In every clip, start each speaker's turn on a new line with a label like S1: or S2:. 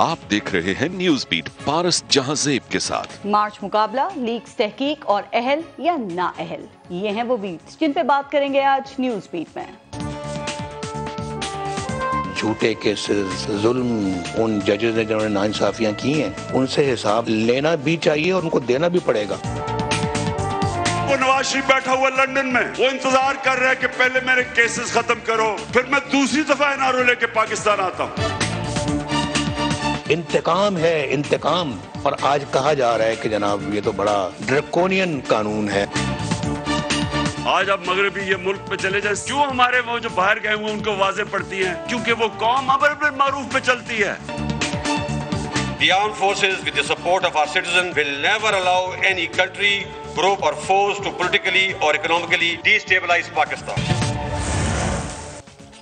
S1: आप देख रहे हैं न्यूज बीट पारस जहांजेब के साथ।
S2: मार्च मुकाबला, लीक्स, तहकीक और अहल या ना अहल, ये हैं वो बीट्स जिन पे बात करेंगे आज न्यूज बीट में।
S3: झूठे केसेस, जुल्म उन जजेस ने जिन्होंने नाइंसाफियां की हैं, उनसे हिसाब लेना भी चाहिए और उनको देना भी पड़ेगा।
S4: वो नवाज शरीफ बैठा हुआ लंदन में, वो इंतजार कर रहा है कि पहले मेरे केसेस खत्म करो, फिर मैं दूसरी दफा एनआरओ लेके पाकिस्तान आता हूँ।
S3: इंतकाम है, इंतकाम। और आज कहा जा रहा है कि जनाब ये तो बड़ा ड्रकोनियन कानून है।
S4: आज आप मगरबी ये मुल्क पे चले जाए, क्यों हमारे वो जो बाहर गए हुए उनको वाजे पड़ती हैं? क्योंकि वो कौम अमर बिल मारूफ पे चलती है।
S5: The armed forces, with the support of our citizens, will never allow any country, group or force to politically or economically destabilize Pakistan.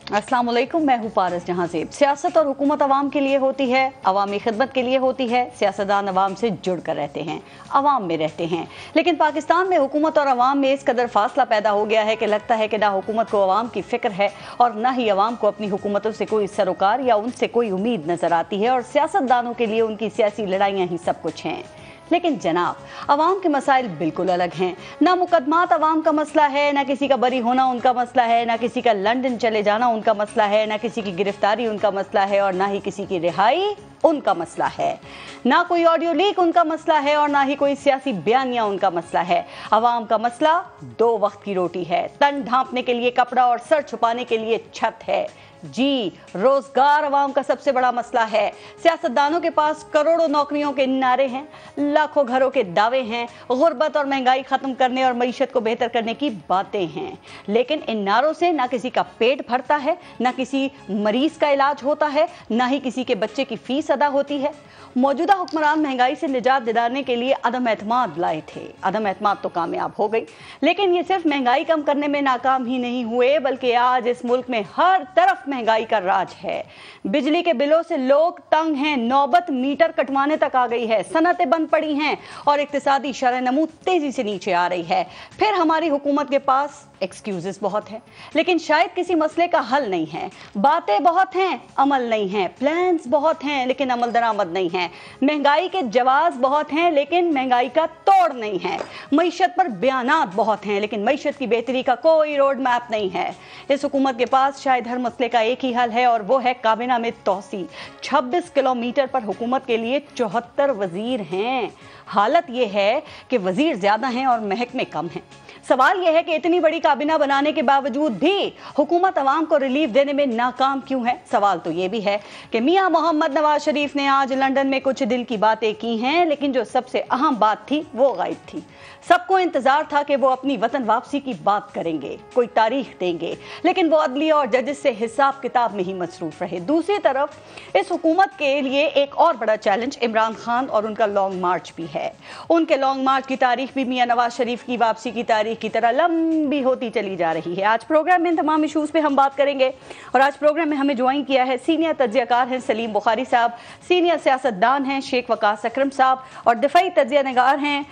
S2: अस्सलाम वालेकुम, मैं हूँ पारस जहांजेब। सियासत और हुकूमत अवाम के लिए होती है, अवामी खिदमत के लिए होती है। सियासतदान अवाम से जुड़ कर रहते हैं, अवाम में रहते हैं। लेकिन पाकिस्तान में हुकूमत और अवाम में इस कदर फासला पैदा हो गया है कि लगता है कि ना हुकूमत को अवाम की फिक्र है और ना ही अवाम को अपनी हुकूमतों से कोई सरोकार या उनसे कोई उम्मीद नजर आती है। और सियासतदानों के लिए उनकी सियासी लड़ाइयाँ ही सब कुछ हैं। लेकिन जनाब, अवाम के मसाइल बिल्कुल अलग हैं। ना मुकदमात अवाम का मसला है, ना किसी का बरी होना उनका मसला है, ना किसी का लंदन चले जाना उनका मसला है, ना किसी की गिरफ्तारी उनका मसला है और ना ही किसी की रिहाई उनका मसला है। ना कोई ऑडियो लीक उनका मसला है और ना ही कोई सियासी बयानिया उनका मसला है। अवाम का मसला 2 वक्त की रोटी है, तन ढांपने के लिए कपड़ा और सर छुपाने के लिए छत है। जी, रोजगार अवाम का सबसे बड़ा मसला है। सियासतदानों के पास करोड़ों नौकरियों के नारे हैं, लाखों घरों के दावे हैं, गुर्बत और महंगाई खत्म करने और मईशत को बेहतर करने की बातें हैं। लेकिन इन नारों से ना किसी का पेट भरता है, ना किसी मरीज का इलाज होता है, ना ही किसी के बच्चे की फीस अदा होती है। मौजूदा हुक्मरान महंगाई से निजात दिलाने के लिए अदम एतमाद लाए थे। अदम एतमाद तो कामयाब हो गई, लेकिन ये सिर्फ महंगाई कम करने में नाकाम ही नहीं हुए, बल्कि आज इस मुल्क में हर तरफ महंगाई का राज है। बिजली के बिलों से लोग तंग हैं, नौबत मीटर कटवाने तक आ गई है, सनतें बंद पड़ी हैं और इक्तिसादी शरह-ए-नमू तेजी से नीचे आ रही है। फिर हमारी हुकूमत के पास एक्सक्यूजेस बहुत हैं, लेकिन शायद किसी मसले का हल नहीं है। बातें बहुत हैं, अमल नहीं है। प्लान्स बहुत हैं, लेकिन अमल दरामद नहीं है। महंगाई के जवाब बहुत हैं, लेकिन महंगाई का तोड़ नहीं है। मईशत पर बयानात बहुत हैं, लेकिन मईशत की बेहतरी का कोई रोड मैप नहीं है। इस हुकूमत के पास शायद हर मसले का एक ही हल है और वो है काबीना में तोसी। 26 किलोमीटर पर हुकूमत के लिए 74 वजीर हैं। हालत यह है कि वजीर ज्यादा हैं और महकमे कम हैं। सवाल यह है कि इतनी बड़ी काबीना बनाने के बावजूद भी हुकूमत अवाम को रिलीफ देने में नाकाम क्यों है। सवाल तो यह भी है कि मियां मोहम्मद नवाज शरीफ ने आज लंदन में कुछ दिल की बातें की हैं, लेकिन जो सबसे अहम बात थी वो गायब थी। सबको इंतजार था कि वो अपनी वतन वापसी की बात करेंगे, कोई तारीख देंगे, लेकिन वो अदलिया और जजेस से हिसाब किताब में ही मसरूफ रहे। दूसरी तरफ इस हुकूमत के लिए एक और बड़ा चैलेंज इमरान खान और उनका लॉन्ग मार्च भी है। उनके लॉन्ग मार्च की तारीख भी मियां नवाज शरीफ की वापसी की तारीख की तरह लंबी होती चली जा रही है। आज प्रोग्राम में इन तमाम इशूज पे हम बात करेंगे और आज प्रोग्राम में हमें ज्वाइन किया है सीनियर तज्जियाकार हैं सलीम बुखारी साहब, सीनियर सियासतदान हैं शेख वकास अकरम साहब और दिफाई तज्जिया निगार हैं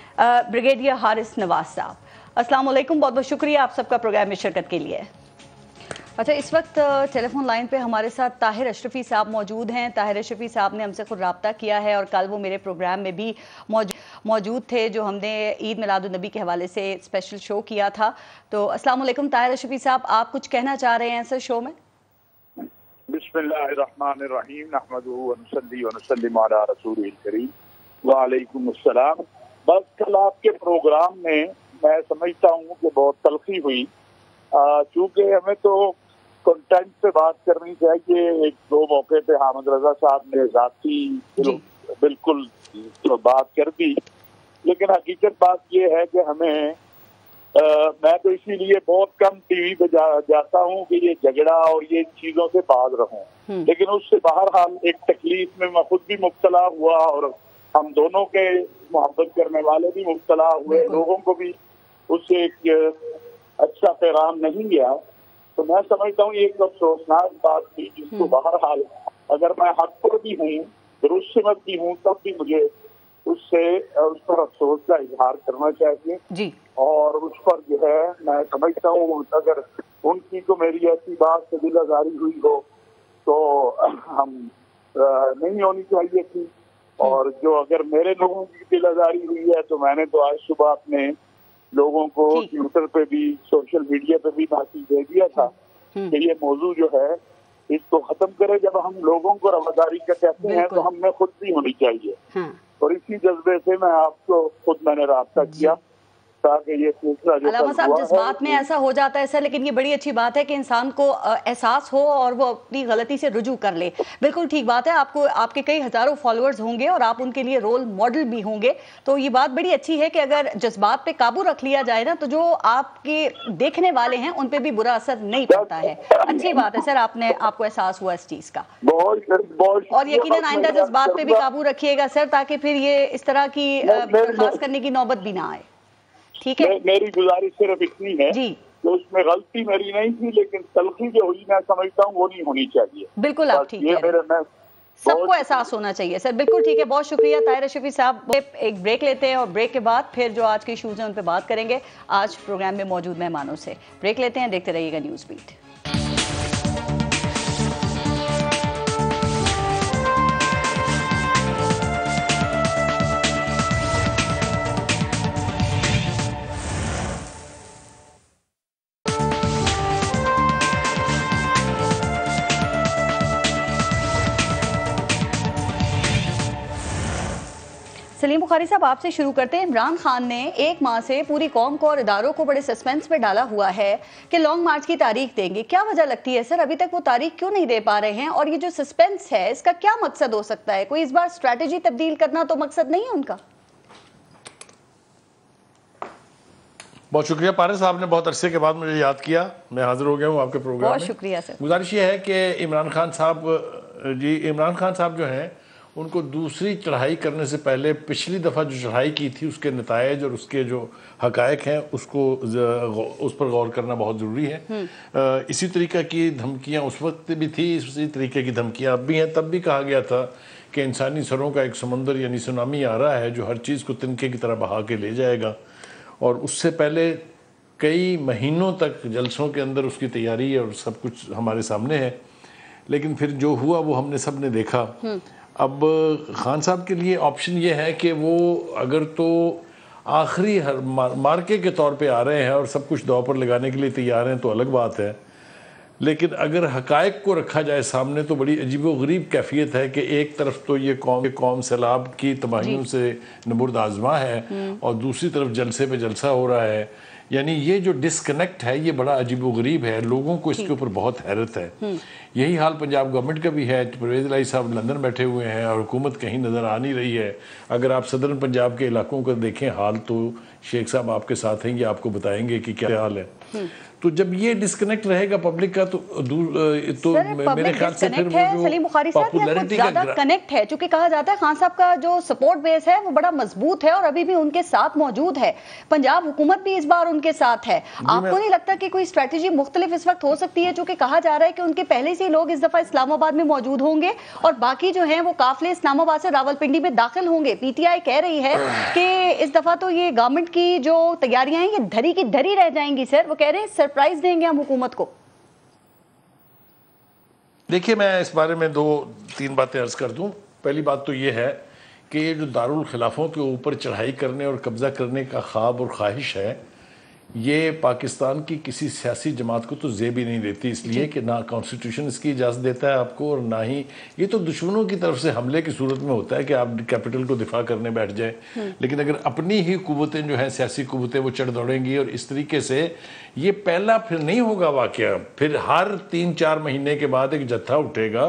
S2: ब्रिगेडियर हारिस नवाज साहब। अस्सलाम वालेकुम, बहुत बहुत शुक्रिया आप सबका प्रोग्राम में शिरकत के लिए। अच्छा, इस वक्त टेलीफोन लाइन पे हमारे साथ ताहिर अशरफी साहब मौजूद हैं। ताहिर अशरफी साहब ने हमसे खुद रब्ता किया है और कल वो मेरे प्रोग्राम में भी मौजूद थे जो हमने ईद मिलादुन्नबी के हवाले से स्पेशल शो किया था। तो अस्सलाम वालेकुम ताहिर अशरफी साहब, आप कुछ कहना चाह रहे हैं सर शो में?
S6: बिस्मिल्लाहिर्रहमानिर्रहीम, नहमदुहु व नुसल्ली व नुसल्लिमु अला रसूलिल करीम व अलैकुम अस्सलाम। बस कल आपके प्रोग्राम में मैं समझता हूँ कि बहुत तलखी हुई, चूँकि हमें तो कंटेंट पे बात करनी चाहिए। एक दो मौके पे हामिद रजा साहब ने जाती बिल्कुल तो बात कर दी, लेकिन हकीकत बात ये है कि हमें मैं तो इसीलिए बहुत कम टीवी पे जाता हूँ कि ये झगड़ा और ये चीजों से बाज रहूं। लेकिन उससे बहरहाल एक तकलीफ में मैं खुद भी मुब्तला हुआ और हम दोनों के मोहब्बत करने वाले भी मुब्तला हुए, लोगों को भी उससे एक अच्छा पैगाम नहीं गया। तो मैं समझता हूँ ये एक अफसोसनाक बात थी जिसको बहरहाल अगर मैं हक पर भी हूँ, दुरुस्त समझ भी हूँ, तब भी मुझे उस पर अफसोस का इजहार करना चाहिए जी। और उस पर जो है मैं समझता हूँ अगर उनकी को मेरी ऐसी बात से दिल आजारी हुई हो तो हम नहीं होनी चाहिए थी। और जो अगर मेरे लोगों की दिल आजारी हुई है तो मैंने तो आज सुबह अपने लोगों को ट्विटर पे भी सोशल मीडिया पे भी मैसेज दे दिया था कि ये मौजू जो है इसको खत्म करें। जब हम लोगों को रवादारी का कहते हैं तो हमें खुद भी होनी चाहिए। और इसी जज्बे से मैं आपको खुद मैंने राब्ता किया ताकि ये सिलसिला जो
S2: अलामा साहब जज्बात में ऐसा हो जाता है सर, लेकिन ये बड़ी अच्छी बात है कि इंसान को एहसास हो और वो अपनी गलती से रुजू कर ले। बिल्कुल ठीक बात है, आपको आपके कई हजारों फॉलोअर्स होंगे और आप उनके लिए रोल मॉडल भी होंगे, तो ये बात बड़ी अच्छी है कि अगर जज्बात पे काबू रख लिया जाए ना तो जो आपके देखने वाले हैं उन पे भी बुरा असर नहीं पड़ता है। अच्छी बात है सर, आपको एहसास हुआ इस चीज का। और यकीनन आइंदा जज्बात पे भी काबू रखिएगा सर, ताकि फिर ये इस तरह की बर्खास्त करने की नौबत भी ना आए। ठीक है,
S6: मेरी गुजारिश सिर्फ इतनी है जी तो उसमें गलती मेरी नहीं थी, लेकिन तलखी जो हुई मैं समझता हूँ वो नहीं होनी चाहिए।
S2: बिल्कुल आप ठीक है, सबको एहसास होना चाहिए सर। बिल्कुल ठीक है, बहुत शुक्रिया ताहिर अशरफी साहब। एक ब्रेक लेते हैं और ब्रेक के बाद फिर जो आज के इशूज हैं उन पर बात करेंगे आज प्रोग्राम में मौजूद मेहमानों से। ब्रेक लेते हैं, देखते रहिएगा न्यूज़ बीट। सलीम बुखारी साहब, आपसे शुरू करते हैं। इमरान खान ने एक माह से पूरी कौम को और इदारों को बड़े सस्पेंस में डाला हुआ है कि लॉन्ग मार्च की तारीख देंगे। क्या वजह लगती है सर, अभी तक वो तारीख क्यों नहीं दे पा रहे हैं? और ये जो सस्पेंस है इसका क्या मकसद हो सकता है? कोई इस बार स्ट्रैटेजी तब्दील करना तो मकसद नहीं है उनका?
S7: बहुत शुक्रिया, पारिस साहब ने बहुत अरसे के बाद मुझे याद किया, मैं हाजिर हो गया हूँ आपके प्रोग्राम में।
S2: बहुत शुक्रिया सर।
S7: गुजारिश ये है कि इमरान खान साहब जो हैं उनको दूसरी चढ़ाई करने से पहले पिछली दफ़ा जो चढ़ाई की थी उसके नतायज और उसके जो हकायक हैं उस पर गौर करना बहुत ज़रूरी है। इसी तरीक़े की धमकियाँ उस वक्त भी थी, इसी तरीके की धमकियाँ अब भी हैं। तब भी कहा गया था कि इंसानी सरों का एक समंदर यानी सुनामी आ रहा है जो हर चीज़ को तिनके की तरह बहा के ले जाएगा। और उससे पहले कई महीनों तक जलसों के अंदर उसकी तैयारी और सब कुछ हमारे सामने है, लेकिन फिर जो हुआ वो हमने सब ने देखा। अब खान साहब के लिए ऑप्शन ये है कि वो अगर तो आखिरी मार्के के तौर पे आ रहे हैं और सब कुछ दांव पर लगाने के लिए तैयार हैं तो अलग बात है, लेकिन अगर हकायक को रखा जाए सामने तो बड़ी अजीबोगरीब कैफियत है कि एक तरफ तो ये कौम सैलाब की तबाहियों से नबुर्द आजमा है और दूसरी तरफ जलसे पे जलसा हो रहा है। यानी ये जो डिस्कनेक्ट है ये बड़ा अजीबोगरीब है, लोगों को इसके ऊपर बहुत हैरत है। यही हाल पंजाब गवर्नमेंट का भी है। परवेज़ इलाही साहब लंदन बैठे हुए हैं और हुकूमत कहीं नज़र आ नहीं रही है। अगर आप सदर्न पंजाब के इलाकों को देखें हाल, तो शेख साहब आपके साथ हैं, ये आपको बताएंगे कि क्या हाल है। तो जब ये डिस्कनेक्ट रहेगा पब्लिक का तो मेरे ख्याल से फिर
S2: सलीम बुखारी साहब ज्यादा कनेक्ट है, क्योंकि कहा जाता है खान साहब का जो सपोर्ट बेस है वो बड़ा मजबूत है और अभी भी उनके साथ मौजूद है। पंजाब हुकूमत भी इस बार उनके साथ है। आपको नहीं लगता कि कोई स्ट्रेटेजी मुख्तलिफ इस वक्त हो सकती है? चूंकि कहा जा रहा है कि उनके पहले से लोग इस दफा इस्लामाबाद में मौजूद होंगे और बाकी जो है वो काफिले इस्लामाबाद से रावलपिंडी में दाखिल होंगे। पीटीआई कह रही है कि इस दफा तो ये गवर्नमेंट की जो तैयारियां हैं ये धरी की धरी रह जाएंगी। सर वो कह रहे हैं सरप्राइज देंगे हम हुकूमत को।
S7: देखिए, मैं इस बारे में 2-3 बातें अर्ज कर दूं। पहली बात तो ये है कि ये जो दारुल खिलाफों के ऊपर चढ़ाई करने और कब्जा करने का ख्वाब और ख्वाहिश है, ये पाकिस्तान की किसी सियासी जमात को तो जेब ही नहीं देती, इसलिए कि ना कॉन्स्टिट्यूशन इसकी इजाज़त देता है आपको और ना ही ये तो दुश्मनों की तरफ से हमले की सूरत में होता है कि आप कैपिटल को दिफा करने बैठ जाए। लेकिन अगर अपनी ही कुव्वतें जो हैं सियासी कुव्वतें वो चढ़ दौड़ेंगी और इस तरीके से ये पहला फिर नहीं होगा वाकया, फिर हर 3-4 महीने के बाद एक जत्था उठेगा।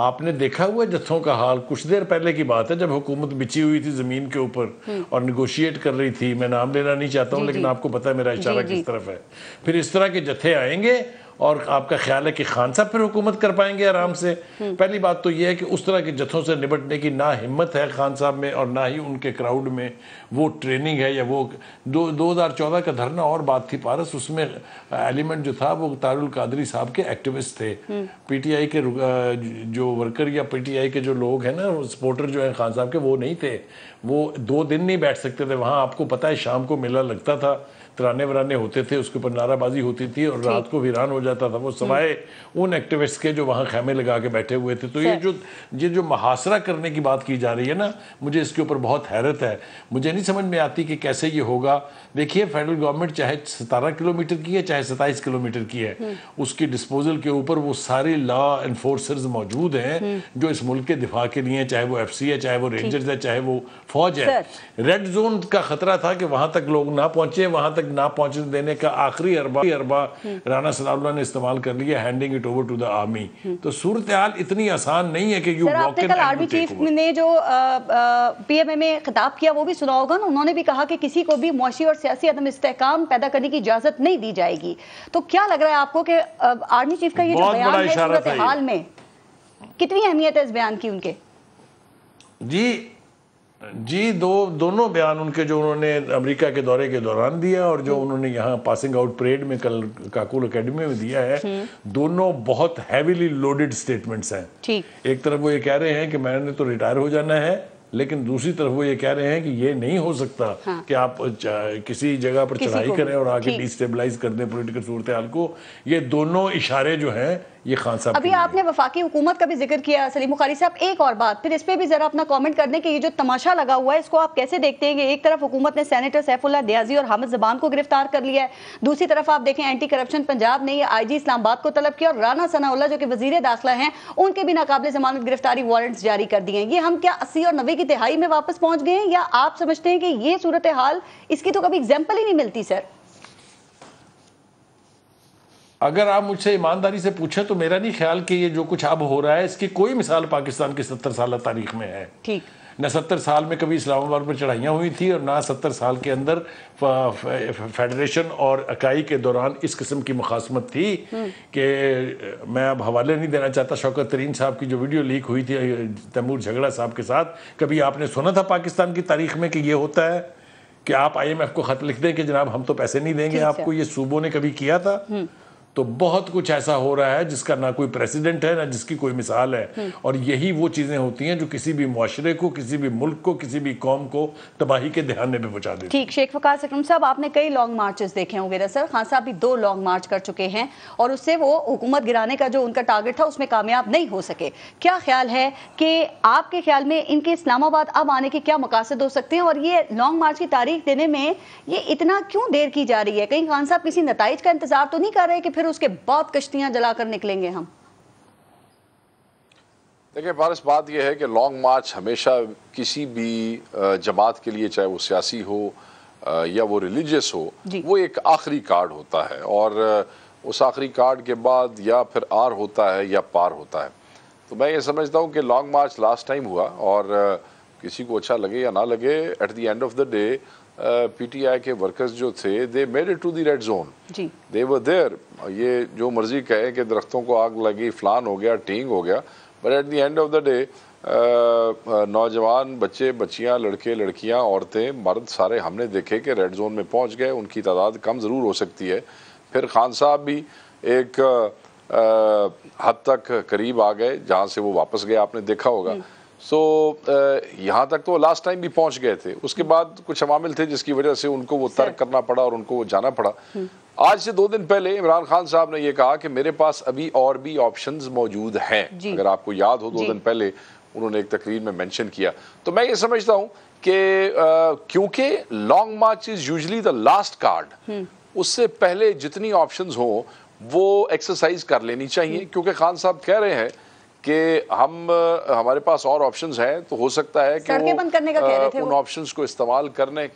S7: आपने देखा हुआ जत्थों का हाल, कुछ देर पहले की बात है जब हुकूमत बिछी हुई थी जमीन के ऊपर और निगोशिएट कर रही थी। मैं नाम लेना नहीं चाहता हूँ, लेकिन आपको पता है मेरा इशारा किस तरफ है। फिर इस तरह के जत्थे आएंगे और आपका ख्याल है कि खान साहब फिर हुकूमत कर पाएंगे आराम से? पहली बात तो यह है कि उस तरह के जत्थों से निपटने की ना हिम्मत है खान साहब में और ना ही उनके क्राउड में वो ट्रेनिंग है या वो 2014 का धरना और बात थी पारस, उसमें एलिमेंट जो था वो तारुल कादरी साहब के एक्टिविस्ट थे। पीटीआई के जो वर्कर या पीटीआई के जो लोग हैं ना, सपोर्टर जो है खान साहब के, वो नहीं थे। वो 2 दिन नहीं बैठ सकते थे वहाँ। आपको पता है शाम को मेला लगता था, तराने वराने होते थे, उसके ऊपर नाराबाजी होती थी और रात को वीरान हो जाता था वो, सवाए उन एक्टिविस्ट के जो वहाँ खैमे लगा के बैठे हुए थे। तो ये जो मुहासरा करने की बात की जा रही है ना, मुझे इसके ऊपर बहुत हैरत है। मुझे नहीं समझ में आती कि कैसे ये होगा। देखिए फेडरल गवर्नमेंट चाहे 17 किलोमीटर की है चाहे 27 किलोमीटर की है, उसकी डिस्पोजल के ऊपर वो सारे लॉ एनफोर्सर्स मौजूद हैं जो इस मुल्क के दिफा के लिए, चाहे वो FC है, चाहे वो रेंजर्स है, चाहे वो फौज है। रेड जोन का खतरा था कि वहां तक लोग ना पहुंचे, वहां तक ना पहुंचने देने का आखिरी अरबा राणा सनाउल्लाह ने इस्तेमाल कर लिया, handing it over to the army. तो सूरत हाल इतनी आसान नहीं है कि you walk in.
S2: Army chief ने जो PMA में खिताब किया वो भी सुना होगा ना, उन्होंने भी कहा कि किसी को भी मुआशी और सियासी अदम इस्तेहकाम पैदा करने की इजाजत नहीं दी जाएगी। तो क्या लग रहा है आपको कि आर्मी चीफ का ये जो बयान है सूरत हाल में कितनी अहमियत है इस बयान की उनके?
S7: जी दोनों बयान उनके जो उन्होंने अमेरिका के दौरे के दौरान दिया और जो उन्होंने यहाँ पासिंग आउट परेड में कल काकुल एकेडमी में दिया है, दोनों बहुत हैवीली लोडेड स्टेटमेंट्स हैं। ठीक। एक तरफ वो ये कह रहे हैं कि मैंने तो रिटायर हो जाना है, लेकिन दूसरी तरफ वो ये कह रहे हैं कि ये नहीं हो सकता कि आप किसी जगह पर चढ़ाई करें और आके डिस्टेबलाइज कर दें पॉलिटिकल सूरत हाल को। ये दोनों इशारे जो हैं ये खान साहब।
S2: अभी आपने वफाकी हुकूमत का भी जिक्र किया सलीम बुखारी साहब, एक और बात फिर इस पे भी जरा अपना कमेंट कर दें कि ये जो तमाशा लगा हुआ है इसको आप कैसे देखते हैं कि एक तरफ हुकूमत ने सेनेटर सैफुल्लाह दियाजी और हामिद ज़बान को गिरफ्तार कर लिया है, दूसरी तरफ आप देखें एंटी करप्शन पंजाब ने IG इस्लामाबाद को तलब किया और राना सनाउल्लाह जो कि वजीर दाखिला हैं उनके भी नाकाबिले जमानत गिरफ्तारी वारंट्स जारी कर दिए हैं। ये हम क्या 80 और 90 की तिहाई में वापस पहुंच गए हैं, या आप समझते हैं कि ये सूरत हाल इसकी तो कभी एग्जाम्पल ही नहीं मिलती? सर
S7: अगर आप मुझसे ईमानदारी से पूछें तो मेरा नहीं ख्याल कि ये जो कुछ अब हो रहा है इसकी कोई मिसाल पाकिस्तान की 70 साल तारीख में है। ठीक। न 70 साल में कभी इस्लामाबाद पर चढ़ाइयाँ हुई थी और ना 70 साल के अंदर फेडरेशन और इकाई के दौरान इस किस्म की मुखासमत थी कि मैं अब हवाले नहीं देना चाहता। शौकत तरीन साहब की जो वीडियो लीक हुई थी तैमूर झगड़ा साहब के साथ, कभी आपने सुना था पाकिस्तान की तारीख में कि ये होता है कि आप IMF को खत लिख दें कि जनाब हम तो पैसे नहीं देंगे आपको? ये सूबों ने कभी किया था? तो बहुत कुछ ऐसा हो रहा है जिसका ना कोई प्रेसिडेंट है ना जिसकी कोई मिसाल है, और यही वो चीजें होती हैं जो किसी भी मुआशरे को, किसी भी मुल्क को, किसी भी कौम को तबाही के दहाने पे पहुंचा देती।
S2: ठीक। शेख वकास अकरम साहब, आपने कई लॉन्ग मार्चेस देखे होंगे ना सर, खान साहब भी 2 लॉन्ग मार्च कर चुके हैं और उससे वो हुकूमत गिराने का जो उनका टारगेट था उसमें कामयाब नहीं हो सके। क्या ख्याल है कि आपके ख्याल में इनके इस्लामाबाद अब आने के क्या मकासद हो सकते हैं और ये लॉन्ग मार्च की तारीख देने में ये इतना क्यों देर की जा रही है? कहीं खान साहब किसी नताइज का इंतजार तो नहीं कर रहे कि फिर उसके बाद कश्तियां जलाकर निकलेंगे हम?
S8: देखिए पारस, बात यह है कि लॉन्ग मार्च हमेशा किसी भी जमात के लिए, चाहे वो सियासी हो या वो रिलीजियस हो, वो एक आखिरी कार्ड होता है और उस आखिरी कार्ड के बाद या फिर आर होता है या पार होता है। तो मैं ये समझता हूँ कि लॉन्ग मार्च लास्ट टाइम हुआ और किसी को अच्छा लगे या ना लगे, at the end of the day PTI के वर्कर्स जो थे they made it to the red zone, they were there. ये जो मर्जी कहे कि दरख्तों को आग लगी, फलान हो गया, टींग हो गया, but at the end of the day नौजवान, बच्चे बच्चियां, लड़के लड़कियां, औरतें मर्द सारे हमने देखे कि रेड जोन में पहुंच गए। उनकी तादाद कम ज़रूर हो सकती है, फिर खान साहब भी एक हद तक करीब आ गए जहाँ से वो वापस गए, आपने देखा होगा। सो यहाँ तक तो लास्ट टाइम भी पहुँच गए थे, उसके बाद कुछ अवामिल थे जिसकी वजह से उनको वो तर्क करना पड़ा और उनको वो जाना पड़ा। आज से 2 दिन पहले इमरान खान साहब ने ये कहा कि मेरे पास अभी और भी ऑप्शंस मौजूद हैं। अगर आपको याद हो 2 दिन पहले उन्होंने एक तकरीर में मेंशन किया। तो मैं ये समझता हूँ कि क्योंकि long March is usually the last card, उससे पहले जितनी ऑप्शंस हो वो एक्सरसाइज कर लेनी चाहिए, क्योंकि खान साहब कह रहे हैं कि हमारे पास और ऑप्शंस हैं, तो हो सकता है कि
S2: सड़कें बंद करने का कह रहे थे
S8: उन ऑप्शंस को इस्तेमाल करने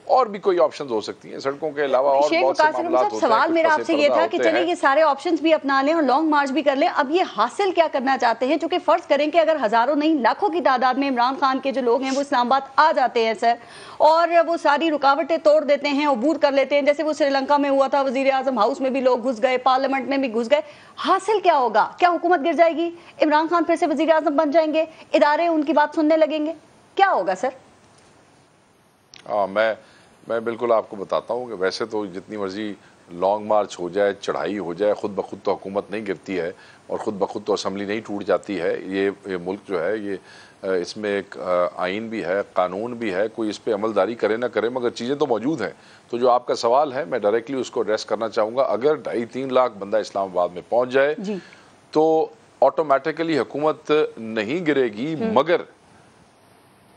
S8: और भी कोई ऑप्शंस हो सकती हैं, सड़कों के अलावा और बहुत से मामला होते हैं।
S2: सवाल मेरा आपसे ये था कि चलिए ये सारे ऑप्शंस भी अपना लें और लॉन्ग मार्च भी कर लें, अब ये हासिल क्या करना चाहते हैं? क्योंकि फर्ज करें कि अगर हजारों नहीं लाखों की तादाद में इमरान खान के जो लोग हैं वो इस्लामाबाद आ जाते हैं सर, और वो सारी रुकावटें तोड़ देते हैं, अबूर कर लेते हैं, जैसे वो श्रीलंका में हुआ था, वजीर आजम हाउस में भी लोग घुस गए, पार्लियामेंट में भी घुस गए, हासिल क्या होगा? क्या हुकूमत गिर जाएगी? इमरान खान फिर से वजीर आजम बन जाएंगे? इदारे उनकी बात सुनने लगेंगे? क्या होगा सर?
S8: मैं बिल्कुल आपको बताता हूँ कि वैसे तो जितनी मर्जी लॉन्ग मार्च हो जाए, चढ़ाई हो जाए, खुद ब खुद तो हुकूमत नहीं गिरती है और ख़ुद ब खुद तो असम्बली नहीं टूट जाती है। ये मुल्क जो है ये इसमें एक आइन भी है, कानून भी है, कोई इस पर अमलदारी करे ना करे, मगर चीज़ें तो मौजूद हैं। तो जो आपका सवाल है मैं डायरेक्टली उसको एड्रेस करना चाहूँगा। अगर 2.5-3 लाख बंदा इस्लामाबाद में पहुँच जाए तो ऑटोमेटिकली हुकूमत नहीं गिरेगी, मगर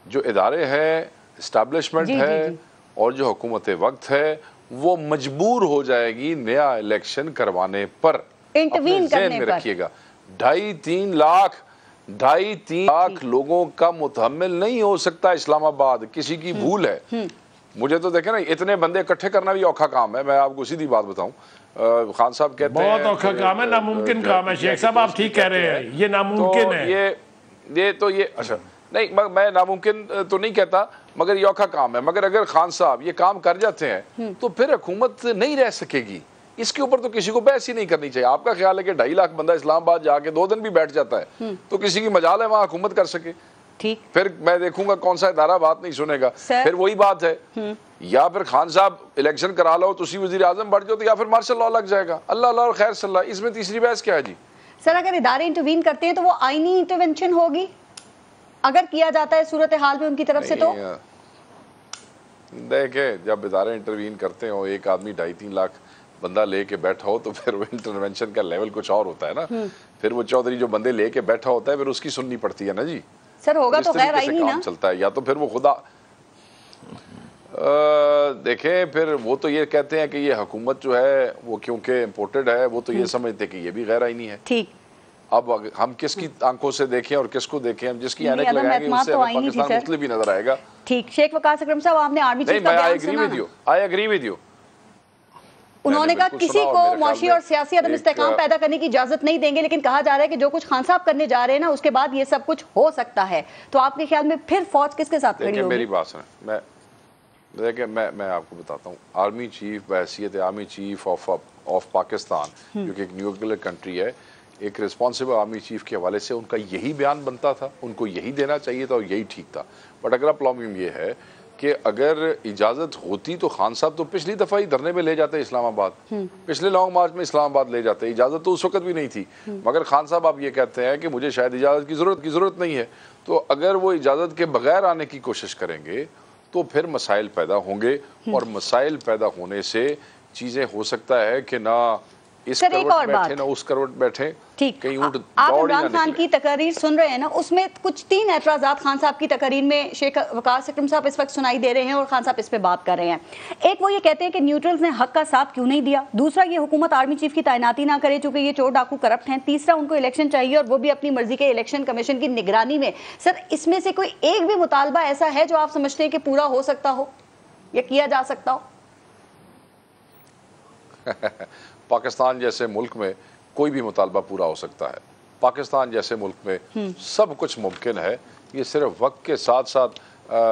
S8: जो इदारे हैं, इस्टेब्लिशमेंट है और जो हुकूमत वक्त है वो मजबूर हो जाएगी नया इलेक्शन करवाने पर।
S2: इंटरवीन करने
S8: में रखिएगा 2.5-3 लाख लोगों का मुतहम्मिल नहीं हो सकता इस्लामाबाद, किसी की भूल है। मुझे तो देखे ना, इतने बंदे इकट्ठे करना भी औखा काम है। मैं आपको सीधी बात बताऊं, खान साहब कहते हैं
S7: बहुत औखा काम है, नामुमकिन काम है। शेख साहब आप ठीक कह रहे हैं, ये नामुमकिन है।
S8: ये अच्छा नहीं, मैं नामुमकिन तो नहीं कहता, मगर ये औखा काम है। मगर अगर खान साहब ये काम कर जाते हैं तो फिर हुकूमत नहीं रह सकेगी। इसके ऊपर तो किसी को बहस ही नहीं करनी चाहिए। आपका ख्याल है कि 2.5 लाख बंदा इस्लामाबाद जाके 2 दिन भी बैठ जाता है तो किसी की मजाल है वहां हुकूमत कर सके?
S2: ठीक,
S8: फिर मैं देखूंगा कौन सा इदारा बात नहीं सुनेगा। फिर वही बात है, या फिर खान साहब इलेक्शन करा लो, तुसी वजीर आजम बढ़ जाओ, तो या फिर मार्शल लॉ लग जाएगा। अल्लाह अल्लाह और खैर सल्लाह, इसमें तीसरी बहस क्या है जी?
S2: सर अगर इदारे इंटरवीन करते हैं तो वो आईनी इंटरवेंशन होगी अगर किया जाता है सूरत हाल में उनकी तरफ से? तो
S8: देखे, जब इदारे इंटरवीन करते हो, एक आदमी 2.5-3 लाख बंदा लेके बैठा हो तो फिर वो इंटरवेंशन का लेवल कुछ और होता है ना। फिर वो चौधरी जो बंदे लेके बैठा होता है फिर उसकी सुननी पड़ती है ना जी।
S2: सर होगा तो गैर आईनी ना
S8: चलता है, या तो फिर वो खुदा देखें, फिर वो तो ये कहते हैं कि ये हुकूमत जो है वो क्योंकि इम्पोर्टेड है, वो तो ये समझते कि ये भी गैर आईनी है।
S2: ठीक,
S8: अब हम किसकी आंखों से देखें और किसको देखें? हम जिसकी ऐनक लगाएंगे उससे हमें पाकिस्तान मुख्तलिफ भी नजर आएगा।
S2: ठीक, शेख वकास अकरम साहब आपने आर्मी चीफ का बयान सुना?
S8: I agree with you.
S2: उन्होंने कहा किसी को मुआशी और सियासी अदम इस्तेकाम पैदा करने की इजाजत नहीं देंगे, लेकिन कहा जा रहा है कि जो कुछ खान साहब करने जा रहे हैं ना उसके बाद ये सब कुछ हो सकता है। तो आपके ख्याल में फिर फौज किसके साथ खड़ी होगी?
S8: मेरी बात सुने, मैं आपको बताता हूँ। आर्मी चीफ बहैसियत आर्मी चीफ ऑफ पाकिस्तान, क्योंकि एक न्यूक्लियर कंट्री है, एक रिस्पॉन्सिबल आर्मी चीफ के हवाले से उनका यही बयान बनता था, उनको यही देना चाहिए था और यही ठीक था। बट अगर प्रॉब्लम ये है कि अगर इजाज़त होती तो खान साहब तो पिछली दफ़ा ही धरने में ले जाते इस्लामाबाद, पिछले लॉन्ग मार्च में इस्लामाबाद ले जाते। इजाज़त तो उस वक्त भी नहीं थी, मगर खान साहब आप ये कहते हैं कि मुझे शायद इजाज़त की ज़रूरत नहीं है। तो अगर वो इजाज़त के बगैर आने की कोशिश करेंगे तो फिर मसाइल पैदा होंगे, और मसाइल पैदा होने से चीज़ें हो सकता है कि ना इस करवट बैठे ना उस करवट बैठे।
S2: ठीक,
S8: कहीं ऊंट
S2: आप इमरान खान की तकरीर सुन रहे हैं ना, उसमें कुछ 3 एतराज़ात खान साहब की तकरीर में शेख वकास अकरम साहब इस वक्त सुनाई दे रहे हैं और खान साहब इस पे बात कर रहे हैं। एक वो ये कहते हैं कि न्यूट्रल्स ने हक का साथ क्यों नहीं दिया। दूसरा, ये हुकूमत आर्मी चीफ की तैनाती ना करे चूंकि ये चोर डाकू करप्ट हैं। तीसरा, उनको इलेक्शन चाहिए और वो भी अपनी मर्जी के इलेक्शन कमीशन की निगरानी में। सर इसमें से कोई एक भी मुतालबा ऐसा है जो आप समझते हैं कि पूरा हो सकता हो या किया जा सकता हो?
S8: पाकिस्तान जैसे मुल्क में कोई भी मुतालबा पूरा हो सकता है। पाकिस्तान जैसे मुल्क में सब कुछ मुमकिन है। ये सिर्फ वक्त के साथ साथ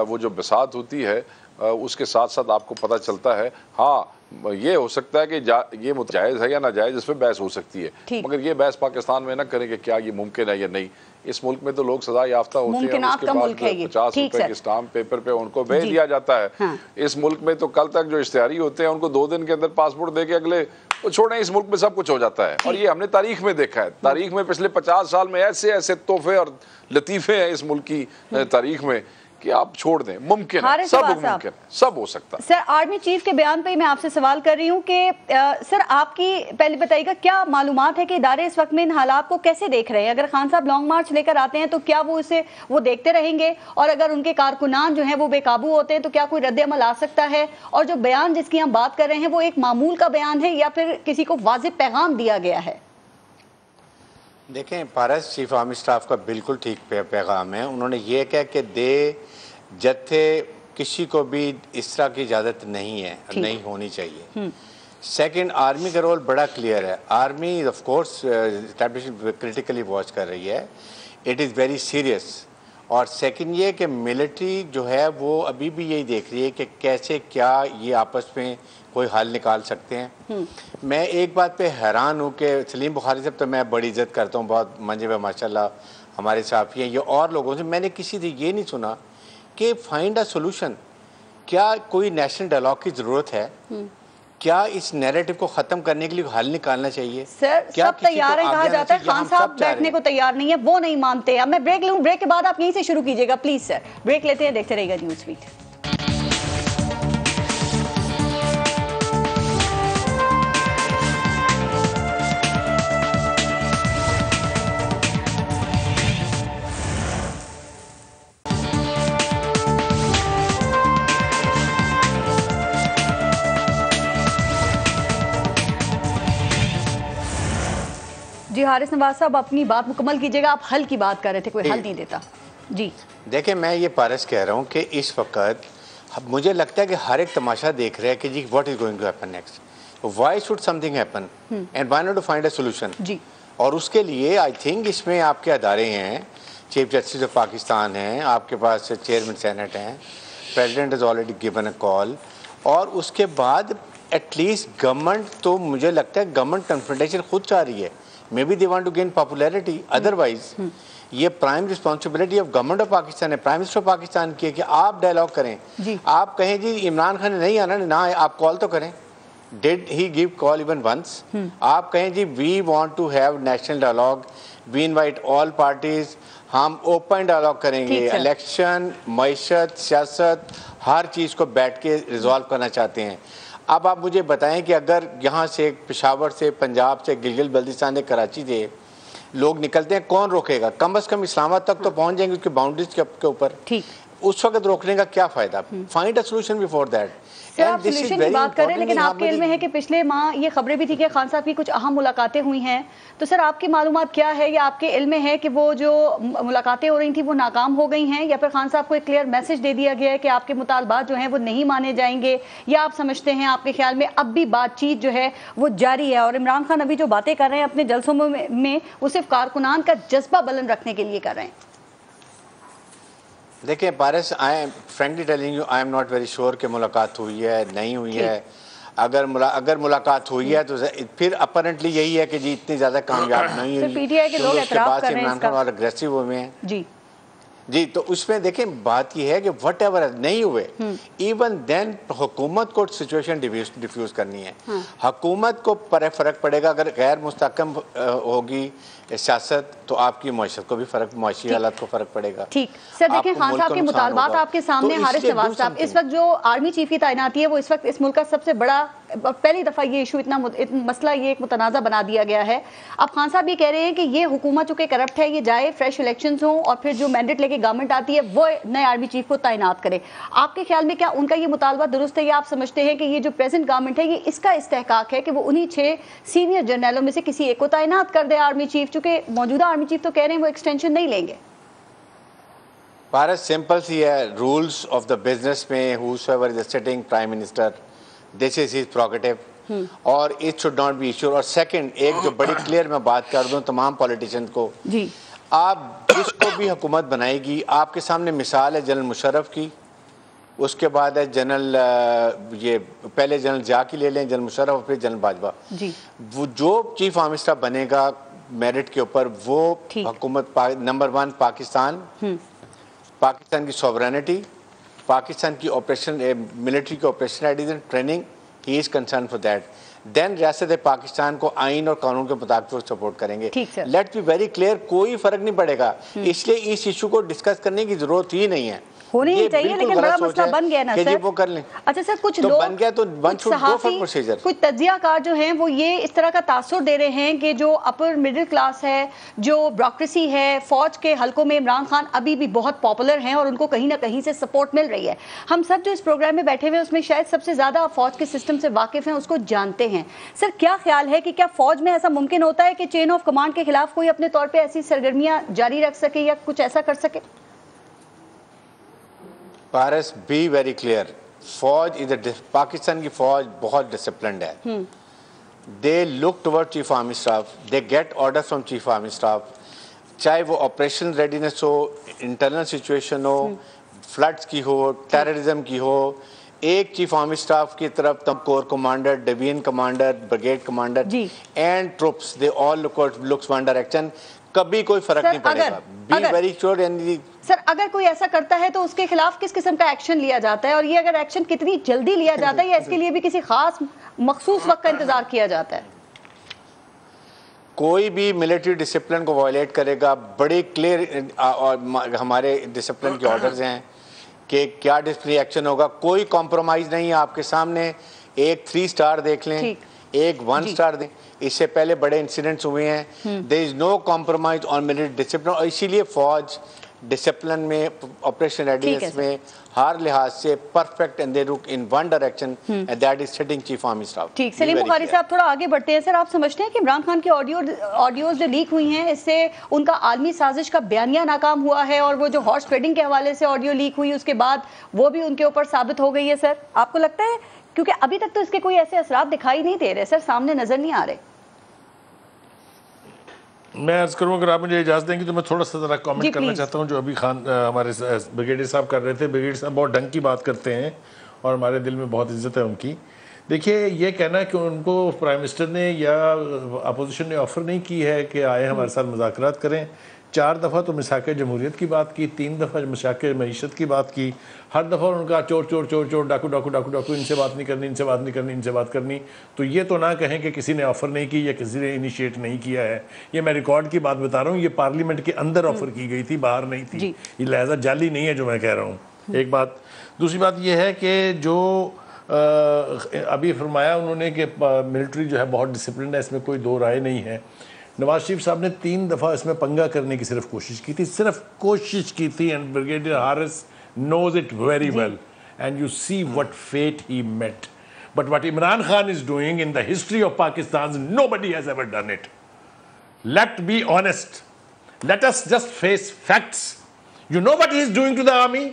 S8: वो जो बसात होती है उसके साथ साथ आपको पता चलता है। हाँ, ये हो सकता है कि ये जायज़ है या नाजायज़, इस पर बहस हो सकती है, मगर ये बहस पाकिस्तान में ना करें कि क्या ये मुमकिन है या नहीं। इस मुल्क में तो लोग सजा याफ्ता होते हैं, उसके बाद 50 रुपए के स्टाम्प पेपर पे उनको भेज दिया जाता है। हाँ। इस मुल्क में तो कल तक जो इश्तिहारी होते हैं उनको 2 दिन के अंदर पासपोर्ट दे के अगले वो छोड़ें, इस मुल्क में सब कुछ हो जाता है। और ये हमने तारीख में देखा है। तारीख में पिछले 50 साल में ऐसे ऐसे तोहफे और लतीफ़े हैं इस मुल्क की तारीख में कि आप छोड़ दें, मुमकिन है, सब मुमकिन है, सब हो सकता है।
S2: सर आर्मी चीफ के बयान पे मैं आपसे सवाल कर रही हूँ कि सर आपकी पहले बताइएगा क्या मालूमात है कि इदारे इस वक्त में इन हालात को कैसे देख रहे हैं? अगर खान साहब लॉन्ग मार्च लेकर आते हैं तो क्या वो देखते रहेंगे, और अगर उनके कारकुनान जो है वो बेकाबू होते हैं तो क्या कोई रद्द अमल आ सकता है? और जो बयान जिसकी हम बात कर रहे हैं वो एक मामूल का बयान है या फिर किसी को वाजिब पैगाम दिया गया है?
S9: देखें, पारस चीफ आर्मी स्टाफ का बिल्कुल ठीक पैगाम है। उन्होंने ये कहा कि जत्थे किसी को भी इस तरह की इजाज़त नहीं है, नहीं होनी चाहिए। सेकंड, आर्मी का रोल बड़ा क्लियर है। Army of course establishment critically watch कर रही है, इट इज़ वेरी सीरियस। और सेकंड ये कि मिलिट्री जो है वो अभी भी यही देख रही है कि कैसे क्या ये आपस में कोई हल निकाल सकते हैं। मैं एक बात पे हैरान हूँ कि सलीम बुखारी साहब तो मैं बड़ी इज्जत करता हूँ, बहुत मंजे में माशाल्लाह हमारे साथी हैं, ये और लोगों से मैंने किसी से ये नहीं सुना कि फाइंड अ सोल्यूशन। क्या कोई नेशनल डायलॉग की ज़रूरत है? क्या इस नैरेटिव को खत्म करने के लिए हल निकालना चाहिए?
S2: सर सब तैयार है, कहा जाता है खान साहब बैठने को तैयार नहीं है, वो नहीं मानते। अब मैं ब्रेक लूं, ब्रेक के बाद आप यहीं से शुरू कीजिएगा प्लीज सर। ब्रेक लेते हैं, देखते रहिएगा न्यूज़ बीट। जी हारिस नवाज साहब, अपनी बात मुकम्मल कीजिएगा। आप हल की बात कर रहे थे, कोई हल नहीं देता जी।
S9: देखिए, मैं ये पारस कह रहा हूँ कि इस वक्त मुझे लगता है कि हर एक तमाशा देख रहा है कि जी what is going to happen next, why should something happen and why not to find a solution जी। और उसके लिए आई थिंक इसमें आपके अदारे हैं, चीफ जस्टिस ऑफ पाकिस्तान हैं, आपके पास चेयरमैन सेनेट हैं, president is already given a call, और उसके बाद एटलीस्ट गवर्नमेंट, तो मुझे लगता है गवर्नमेंट कन्फ्रंटेशन खुद चाह रही है। Maybe they want to gain popularity, otherwise ये prime responsibility of government of Pakistan है, प्राइम मिनिस्टर ऑफ पाकिस्तान की है कि आप डायलॉग करें। आप कहें जी इमरान खान ने नहीं आना ना, आप कॉल तो करें। Did he give call even once? आप कहें जी we want to have national dialogue, we invite all parties, हम ओपन डायलॉग करेंगे, इलेक्शन, मईशत, सियासत, हर चीज़ को बैठ के रिजॉल्व करना चाहते हैं। अब आप मुझे बताएं कि अगर यहाँ से पेशावर से, पंजाब से, गिलगित बल्तिस्तान से, कराची से लोग निकलते हैं, कौन रोकेगा? कम से कम इस्लामाबाद तक तो पहुँच जाएंगे उसकी बाउंड्रीज के ऊपर। उस वक्त रोकने का क्या फायदा? Find a solution before that.
S2: आप सॉल्यूशन की बात करें, लेकिन आपके इल्म में है कि पिछले माह ये खबरें भी थी कि खान साहब की कुछ अहम मुलाकातें हुई हैं, तो सर आपकी मालूमात क्या है, या आपके इल्म में है कि वो जो मुलाकातें हो रही थी वो नाकाम हो गई हैं, या फिर खान साहब को एक क्लियर मैसेज दे दिया गया है कि आपके मुतालबात जो हैं वो नहीं माने जाएंगे, या आप समझते हैं आपके ख्याल में अब भी बातचीत जो है वो जारी है और इमरान खान अभी जो बातें कर रहे हैं अपने जलसों में वो सिर्फ कारकुनान का जज्बा बुलंद रखने के लिए कर रहे हैं?
S9: देखिए Paras, I am frankly telling you, I am not very sure कि मुलाकात हुई है नहीं हुई है। अगर मुलाकात हुई है तो फिर अपरेंटली यही है कि जी इतनी ज़्यादा कामयाब नहीं हुई,
S2: पीटीआई के लोग एतराफ़ कर रहे हैं
S9: इमरान खान और अग्रेसिव हुए हैं जी। तो उसमें देखें बात यह है कि वट एवर नहीं हुए, इवन देन हुकूमत को सिचुएशन डिफ्यूज करनी है। हुकूमत को फ़र्क पड़ेगा अगर गैर मुस्तहकम होगी सियासत, तो आपकी मईशत को भी फ़र्क, मुआशी हालात को फ़र्क पड़ेगा।
S2: ठीक सर, देखें खान साहब के मुतालबात आपके सामने। हारिस नवाज साहब, इस वक्त जो आर्मी चीफ की तैनाती है वो इस वक्त इस मुल्क का सबसे बड़ा, पहली दफ़ा ये इशू इतना मसला ये एक मुतनाज़ा बना दिया गया है। अब खान साहब ये कह रहे हैं कि ये हुकूमत चूँकि करप्ट है, ये जाए फ्रेश इलेक्शंस हों और फिर जो मैंडेट लेके गवर्नमेंट आती है वो नए आर्मी चीफ को तैनात करे। आपके ख्याल में क्या उनका ये मुतालबा दुरुस्त है, या आप समझते हैं कि ये जो प्रेजेंट गवर्नमेंट है ये इसका इस्तेहकाक है कि वो उन्हीं 6 सीनियर जनरलों में से किसी एक को तैनात कर दे आर्मी चीफ, चूँकि मौजूदा आर्मी चीफ तो कह रहे हैं वो एक्सटेंशन नहीं लेंगे?
S9: भारत सिंपल सी है, रूल्स ऑफ द बिजनेस में whosoever is sitting prime minister, this is his prerogative और it should not be issued. और सेकंड, एक जो बड़ी क्लियर मैं बात कर दूं तमाम पॉलिटिशियंस को जी, आप जिसको भी हुकूमत बनाएगी, आपके सामने मिसाल है जनरल मुशर्रफ की, उसके बाद है जनरल ये पहले जनरल जिया की ले लें, जनरल मुशर्रफ, फिर जनरल बाजवा जी। वो जो चीफ आर्मी स्टाफ बनेगा मेरिट के ऊपर, वो हुकूमत नंबर 1 पाकिस्तान, पाकिस्तान की सॉवरेनिटी, पाकिस्तान की ऑपरेशन, मिलिट्री की operational training, he is concern for that. Then रियासत पाकिस्तान को आइन और कानून के मुताबिक सपोर्ट करेंगे। लेट्स बी वेरी क्लियर, कोई फर्क नहीं पड़ेगा, इसलिए इस इशू को डिस्कस करने की जरूरत ही नहीं है,
S2: होनी ही चाहिए, लेकिन बड़ा मसला बन गया ना सर,
S9: वो कर लें।
S2: अच्छा सर, कुछ लोग
S9: बन गया तो
S2: कुछ तज्जियाकार जो हैं वो ये इस तरह का तासुर दे रहे हैं कि जो अपर मिडिल क्लास है, जो ब्यूरोक्रेसी है, फौज के हलकों में इमरान खान अभी भी बहुत पॉपुलर हैं और उनको कहीं ना कहीं से सपोर्ट मिल रही है। हम सब जो इस प्रोग्राम में बैठे हुए हैं उसमें शायद सबसे ज्यादा फौज के सिस्टम से वाकिफ हैं, उसको जानते हैं। सर क्या ख्याल है कि क्या फौज में ऐसा मुमकिन होता है कि चेन ऑफ कमांड के खिलाफ कोई अपने तौर पर ऐसी सरगर्मियां जारी रख सके या कुछ ऐसा कर सके?
S9: पारस, बी वेरी क्लियर, फौज इधर पाकिस्तान की फौज बहुत डिसिप्लिन्ड है। They look toward chief army staff, they get order from chief army staff, चाहे वो ऑपरेशन रेडीनेस हो, इंटरनल सिचुएशन हो, फ्लड्स की हो, टेररिज्म की हो, एक चीफ आर्मी स्टाफ की तरफ तब core commander, division commander, brigade commander and troops, they all looks one direction, कभी कोई फर्क नहीं पड़ेगा। बी वेरी श्योर,
S2: सर अगर कोई ऐसा करता है तो उसके खिलाफ किस किस्म का एक्शन लिया जाता है, और ये अगर एक्शन कितनी जल्दी लिया जाता है या इसके लिए भी किसी खास मखसूस वक्त का इंतजार किया जाता है?
S9: कोई भी मिलिट्री डिसिप्लिन को वायलेट करेगा, बड़े क्लियर हमारे डिसिप्लिन के ऑर्डर्स हैं कि क्या डिसिप्लिनरी एक्शन होगा, कोई कॉम्प्रोमाइज़ नहीं है। आपके सामने एक 3 स्टार देख लें, एक 1 स्टार दें, इससे पहले बड़े इंसिडेंट्स हुए हैं। There is no compromise on military discipline, और इसीलिए फौज डिसिप्लिन में, ऑपरेशन रेडीनेस में हर लिहाज से perfect and they look in one direction and that is sitting chief army staff.
S2: ठीक, सलीम बुखारी साहब थोड़ा आगे बढ़ते हैं। सर आप समझते हैं कि इमरान खान की ऑडियोज जो लीक हुई हैं इससे उनका आलमी साजिश का बयानिया नाकाम हुआ है, और वो जो हॉर्स ट्रेडिंग के हवाले से ऑडियो लीक हुई उसके बाद वो भी उनके ऊपर साबित हो गई है? सर आपको लगता है, क्योंकि अभी तक तो इसके कोई ऐसे असरात दिखाई नहीं दे रहे सर, सामने नजर नहीं आ रहे।
S7: मैं अर्ज करूँ, अगर आप मुझे इजाज़त देंगे तो मैं थोड़ा सा ज़रा कमेंट करना चाहता हूँ जो अभी खान हमारे ब्रिगेडियर साहब कर रहे थे। ब्रिगेडियर साहब बहुत ढंग की बात करते हैं और हमारे दिल में बहुत इज्जत है उनकी। देखिए, ये कहना कि उनको प्राइम मिनिस्टर ने या अपोजिशन ने ऑफ़र नहीं की है कि आए हमारे साथ मुज़ाकरात करें। 4 दफ़ा तो मिसाक़े जमहूरियत की बात की, 3 दफ़ा मिसाक़े मईशत की बात की, हर दफ़ा उनका चोर चोर चोर चोर, डाकू डाकू डाकू डाकू, इनसे बात नहीं करनी, इनसे बात नहीं करनी, इनसे बात करनी। तो ये तो ना कहें कि किसी ने ऑफ़र नहीं की या किसी ने इनिशिएट नहीं किया है। ये मैं रिकॉर्ड की बात बता रहा हूँ, ये पार्लियामेंट के अंदर ऑफ़र की गई थी, बाहर नहीं थी। ये लिहाजा जाली नहीं है जो मैं कह रहा हूँ। एक बात। दूसरी बात ये है कि जो अभी फरमाया उन्होंने कि मिलिट्री जो है बहुत डिसिप्लिन है, इसमें कोई दो राय नहीं है। नवाज शरीफ साहब ने 3 दफ़ा इसमें पंगा करने की सिर्फ कोशिश की थी, सिर्फ कोशिश की थी, and brigadier Haris knows it very well, and you see what fate he met. But what Imran Khan is doing in the history of Pakistan, nobody has ever done it. Let's be honest. Let us just face facts. You know what he is doing to the army?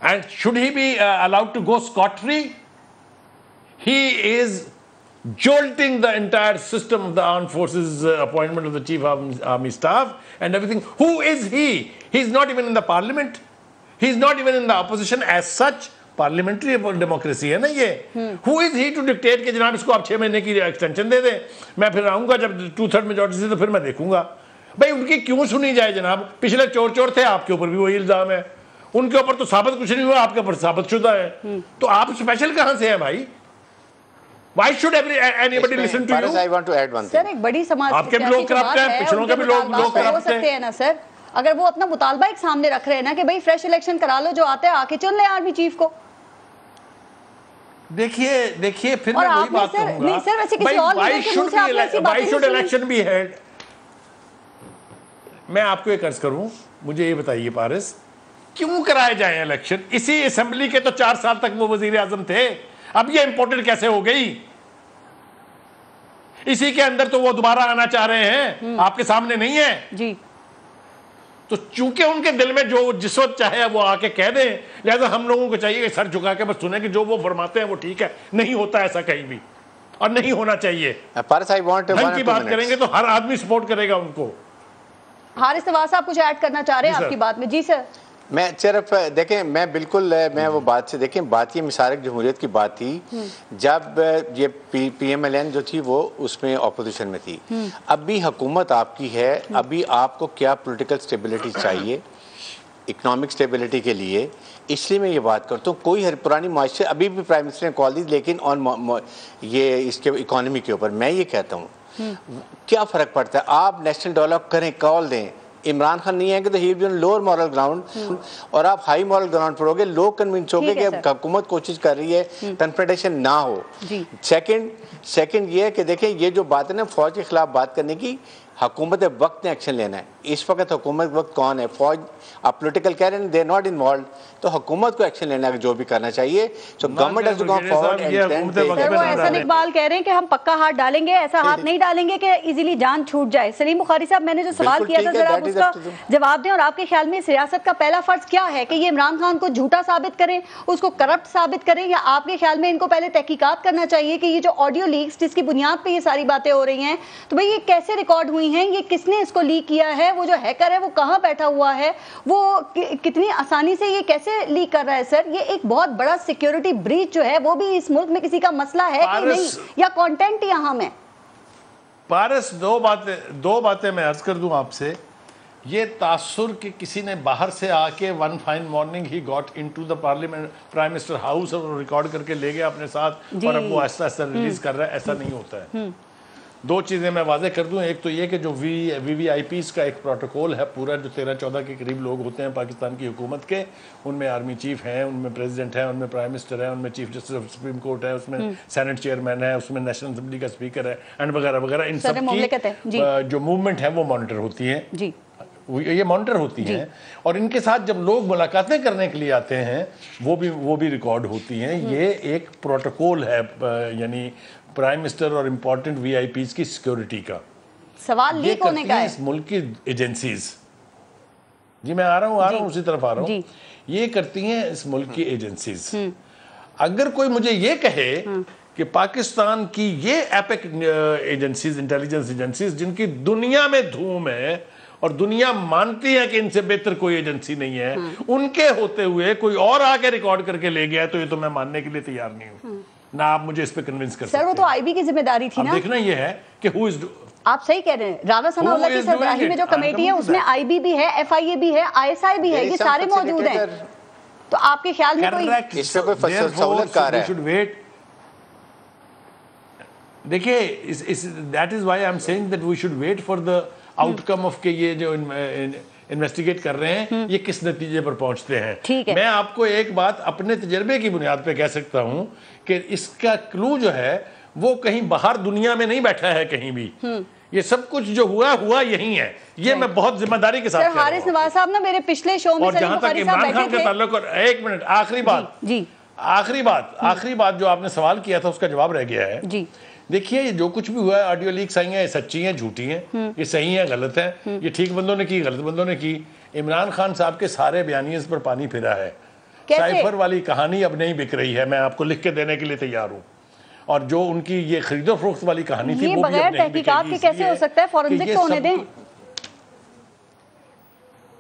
S7: And should he be allowed to go scot-free? He is jolting the entire system of the armed forces, appointment of the chief army staff and everything. Who is he? He's not even in the parliament. He's not even in the opposition as such. Parliamentary democracy है ना ये। Who is he to dictate कि जनाब इसको आप 6 महीने की extension दे दें, मैं फिर आऊंगा जब 2/3 मेजॉरिटी से, तो फिर मैं देखूंगा। भाई उनकी क्यों सुनी जाए जनाब? पिछले चोर चोर थे, आपके ऊपर भी वही इल्जाम है, उनके ऊपर तो साबित कुछ नहीं हुआ, आपके ऊपर साबित शुदा है। तो आप स्पेशल कहां से हैं भाई? Why should anybody listen to you?
S9: I want to add one thing.
S2: Sir एक बड़ी समाज
S7: आपके भी लोग करप्ट हैं, पिछड़ों के भी लोग करप्ट
S2: हैं ना सर। अगर वो अपना मुतालबा एक सामने रख रहे हैं ना कि भाई फ्रेश इलेक्शन करा लो, जो आता है आके चुन ले आर्मी चीफ को।
S7: देखिए फिर मैं वही बात कहूंगा।
S2: नहीं सर, वैसे किसी और लीडर के मुंह से आपने ऐसी बातें नहीं सुनी।
S7: इलेक्शन भी है। मैं आपको एक अर्ज करूं, मुझे ये बताइए पारिस, क्यों कराए जाए इलेक्शन? इसी असेंबली के तो 4 साल तक वो वजीर आजम थे, अब ये इंपोर्टेड कैसे हो गई? इसी के अंदर तो वो दोबारा आना चाह रहे हैं, आपके सामने नहीं है
S2: जी।
S7: तो चूंकि उनके दिल में जो जिस वक्त चाहे वो आके कह दें, लिहाजा हम लोगों को चाहिए कि सर झुका के बस सुने कि जो वो फरमाते हैं वो ठीक है। नहीं होता ऐसा कहीं भी, और नहीं होना चाहिए। ढंग की बात करेंगे तो हर आदमी सपोर्ट करेगा उनको।
S2: हारिस नवाज साहब कुछ ऐड करना चाह रहे हैं आपकी बात में? जी सर।
S9: मैं सिर्फ देखें, मैं बिल्कुल मैं वो बात से, देखें बात ये मिसारक जमहूरियत की बात थी जब ये PMLN जो थी वो उसमें अपोजिशन में थी। अभी हुकूमत आपकी है, अभी आपको क्या पॉलिटिकल स्टेबिलिटी चाहिए इकोनॉमिक स्टेबिलिटी के लिए, इसलिए मैं ये बात करता हूँ। कोई पुरानी माशरे अभी भी प्राइम मिनिस्टर ने कॉल दी, लेकिन ऑन ये इसके इकोनॉमी के ऊपर मैं ये कहता हूँ क्या फ़र्क पड़ता है? आप नेशनल डेवलप करें, कॉल दें। इमरान खान नहीं आएंगे तो he will be on lower moral ground, और आप हाई मॉरल ग्राउंड पर होगे, लोग कन्विंस होंगे कि हुकूमत कोशिश कर रही है कन्फ्रंटेशन ना हो। सेकंड ये है कि देखें, ये जो बात है ना फौज के खिलाफ बात करने की, हुकूमत वक्त ने एक्शन लेना है। इस वक्त हुकूमत वक्त कौन है? फौज। आप पॉलिटिकल कह रहे हैं दे आर नॉट इन्वॉल्व, तो हुकूमत को एक्शन लेना है जो भी करना चाहिए। So government has to go forward and
S2: sir वो ऐसा इकबाल कह रहे हैं कि हम पक्का हाथ डालेंगे, ऐसा हाथ नहीं डालेंगे कि इजीली जान छूट जाए। सलीम बुखारी साहब, मैंने जो सवाल किया था जरा आप उसका जवाब दें, और आपके ख्याल में सियासत का पहला फर्ज क्या है कि ये इमरान खान को झूठा साबित करें, उसको करप्ट साबित करें, या आपके ख्याल में इनको पहले तहकीकात करना चाहिए कि ये जो ऑडियो लीक्स जिसकी बुनियाद पर ये सारी बातें हो रही हैं, तो भाई ये कैसे रिकॉर्ड हुई हैं, ये किसने इसको लीक किया है, वो जो हैकर है वो कहाँ बैठा हुआ है, वो कितनी आसानी से ये कैसे लीक कर रहा है? सर ये एक बहुत बड़ा सिक्योरिटी ब्रीच जो है वो भी इस मुल्क में किसी का मसला है कि नहीं, या कंटेंट यहाँ में?
S7: पारस, दो बातें मैं अर्ज कर दूं आपसे। ये तासुर कि किसी ने बाहर से आके one fine morning he got into the parliament prime minister house और रिकॉर्ड करके ले गया अपने साथ और अब वो ऐसा ऐसा रिलीज कर रहा है, ऐसा नहीं होता है। दो चीज़ें मैं वाजे कर दूं, एक तो ये कि जो VVIPs का एक प्रोटोकॉल है पूरा, जो 13-14 के करीब लोग होते हैं पाकिस्तान की हुकूमत के, उनमें आर्मी चीफ हैं, उनमें प्रेसिडेंट है, उनमें प्राइम मिनिस्टर है, उनमें chief justice of supreme court है, उसमें सेनेट चेयरमैन है, उसमें नेशनल असेंबली का स्पीकर है एंड वगैरह वगैरह, इन सब की जो मूवमेंट है वो मॉनिटर होती है जी, ये मॉनिटर होती हैं। और इनके साथ जब लोग मुलाकातें करने के लिए आते हैं वो भी रिकॉर्ड होती हैं। ये एक प्रोटोकॉल है, यानी प्राइम मिनिस्टर और इम्पोर्टेंट VIPs की सिक्योरिटी का।
S2: सवाल लीक होने का है।
S7: इस मुल्क की एजेंसीज, जी मैं आ रहा हूँ उसी तरफ आ रहा हूँ, ये करती हैं इस मुल्क की एजेंसीज। अगर कोई मुझे ये कहे कि पाकिस्तान की ये एपिक एजेंसीज, इंटेलिजेंस एजेंसीज, जिनकी दुनिया में धूम है और दुनिया मानती है कि इनसे बेहतर कोई एजेंसी नहीं है, उनके होते हुए कोई और आके रिकॉर्ड करके ले गया, तो ये तो मैं मानने के लिए तैयार नहीं हूँ ना। आप मुझे इस पे कन्विंस कर सकते हैं।
S2: सर वो तो IB की जिम्मेदारी थी ना।
S7: देखना ये है कि हु इज,
S2: आप सही कह रहे हैं, राना सनाउल्लाह की सरबराही में जो कमेटी है उसमें IB भी है, FIA भी है, ISI भी है, ये सारे मौजूद हैं। तो आपके ख्याल में कोई
S9: इससे कोई फसलत है?
S7: Should wait. देखिए that is why I am saying that we should wait for the outcome of के ये जो इन्वेस्टिगेट कर रहे हैं ये किस नतीजे पर पहुंचते हैं। मैं आपको एक बात अपने तजर्बे की बुनियाद पे कह सकता हूं कि इसका क्लू जो है वो कहीं बाहर दुनिया में नहीं बैठा है कहीं भी। ये सब कुछ जो हुआ यही है। ये मैं बहुत जिम्मेदारी के साथ कह रहा हूं।
S2: हारिस नवाज साहब ना मेरे पिछले शो में,
S7: और जहां तक इमरान खान का ताल्लुक, और एक मिनट आखिरी बात जो आपने सवाल किया था उसका जवाब रह गया है जी। देखिए ये जो कुछ भी हुआ है, ऑडियो लीक्स आई हैं, ये सच्ची हैं, झूठी हैं, ये सही हैं, गलत हैं, ये ठीक बंदों ने की, गलत बंदों ने की। इमरान खान साहब के सारे बयानिए पर पानी फिरा है। साइफर वाली कहानी अब नहीं बिक रही है, मैं आपको लिख के देने के लिए तैयार हूँ। और जो उनकी ये खरीदो फरोख्त वाली कहानी थी वो भी अब नहीं बिकेगी।
S2: कैसे हो सकता है? फॉरेंसिक तो होने दें।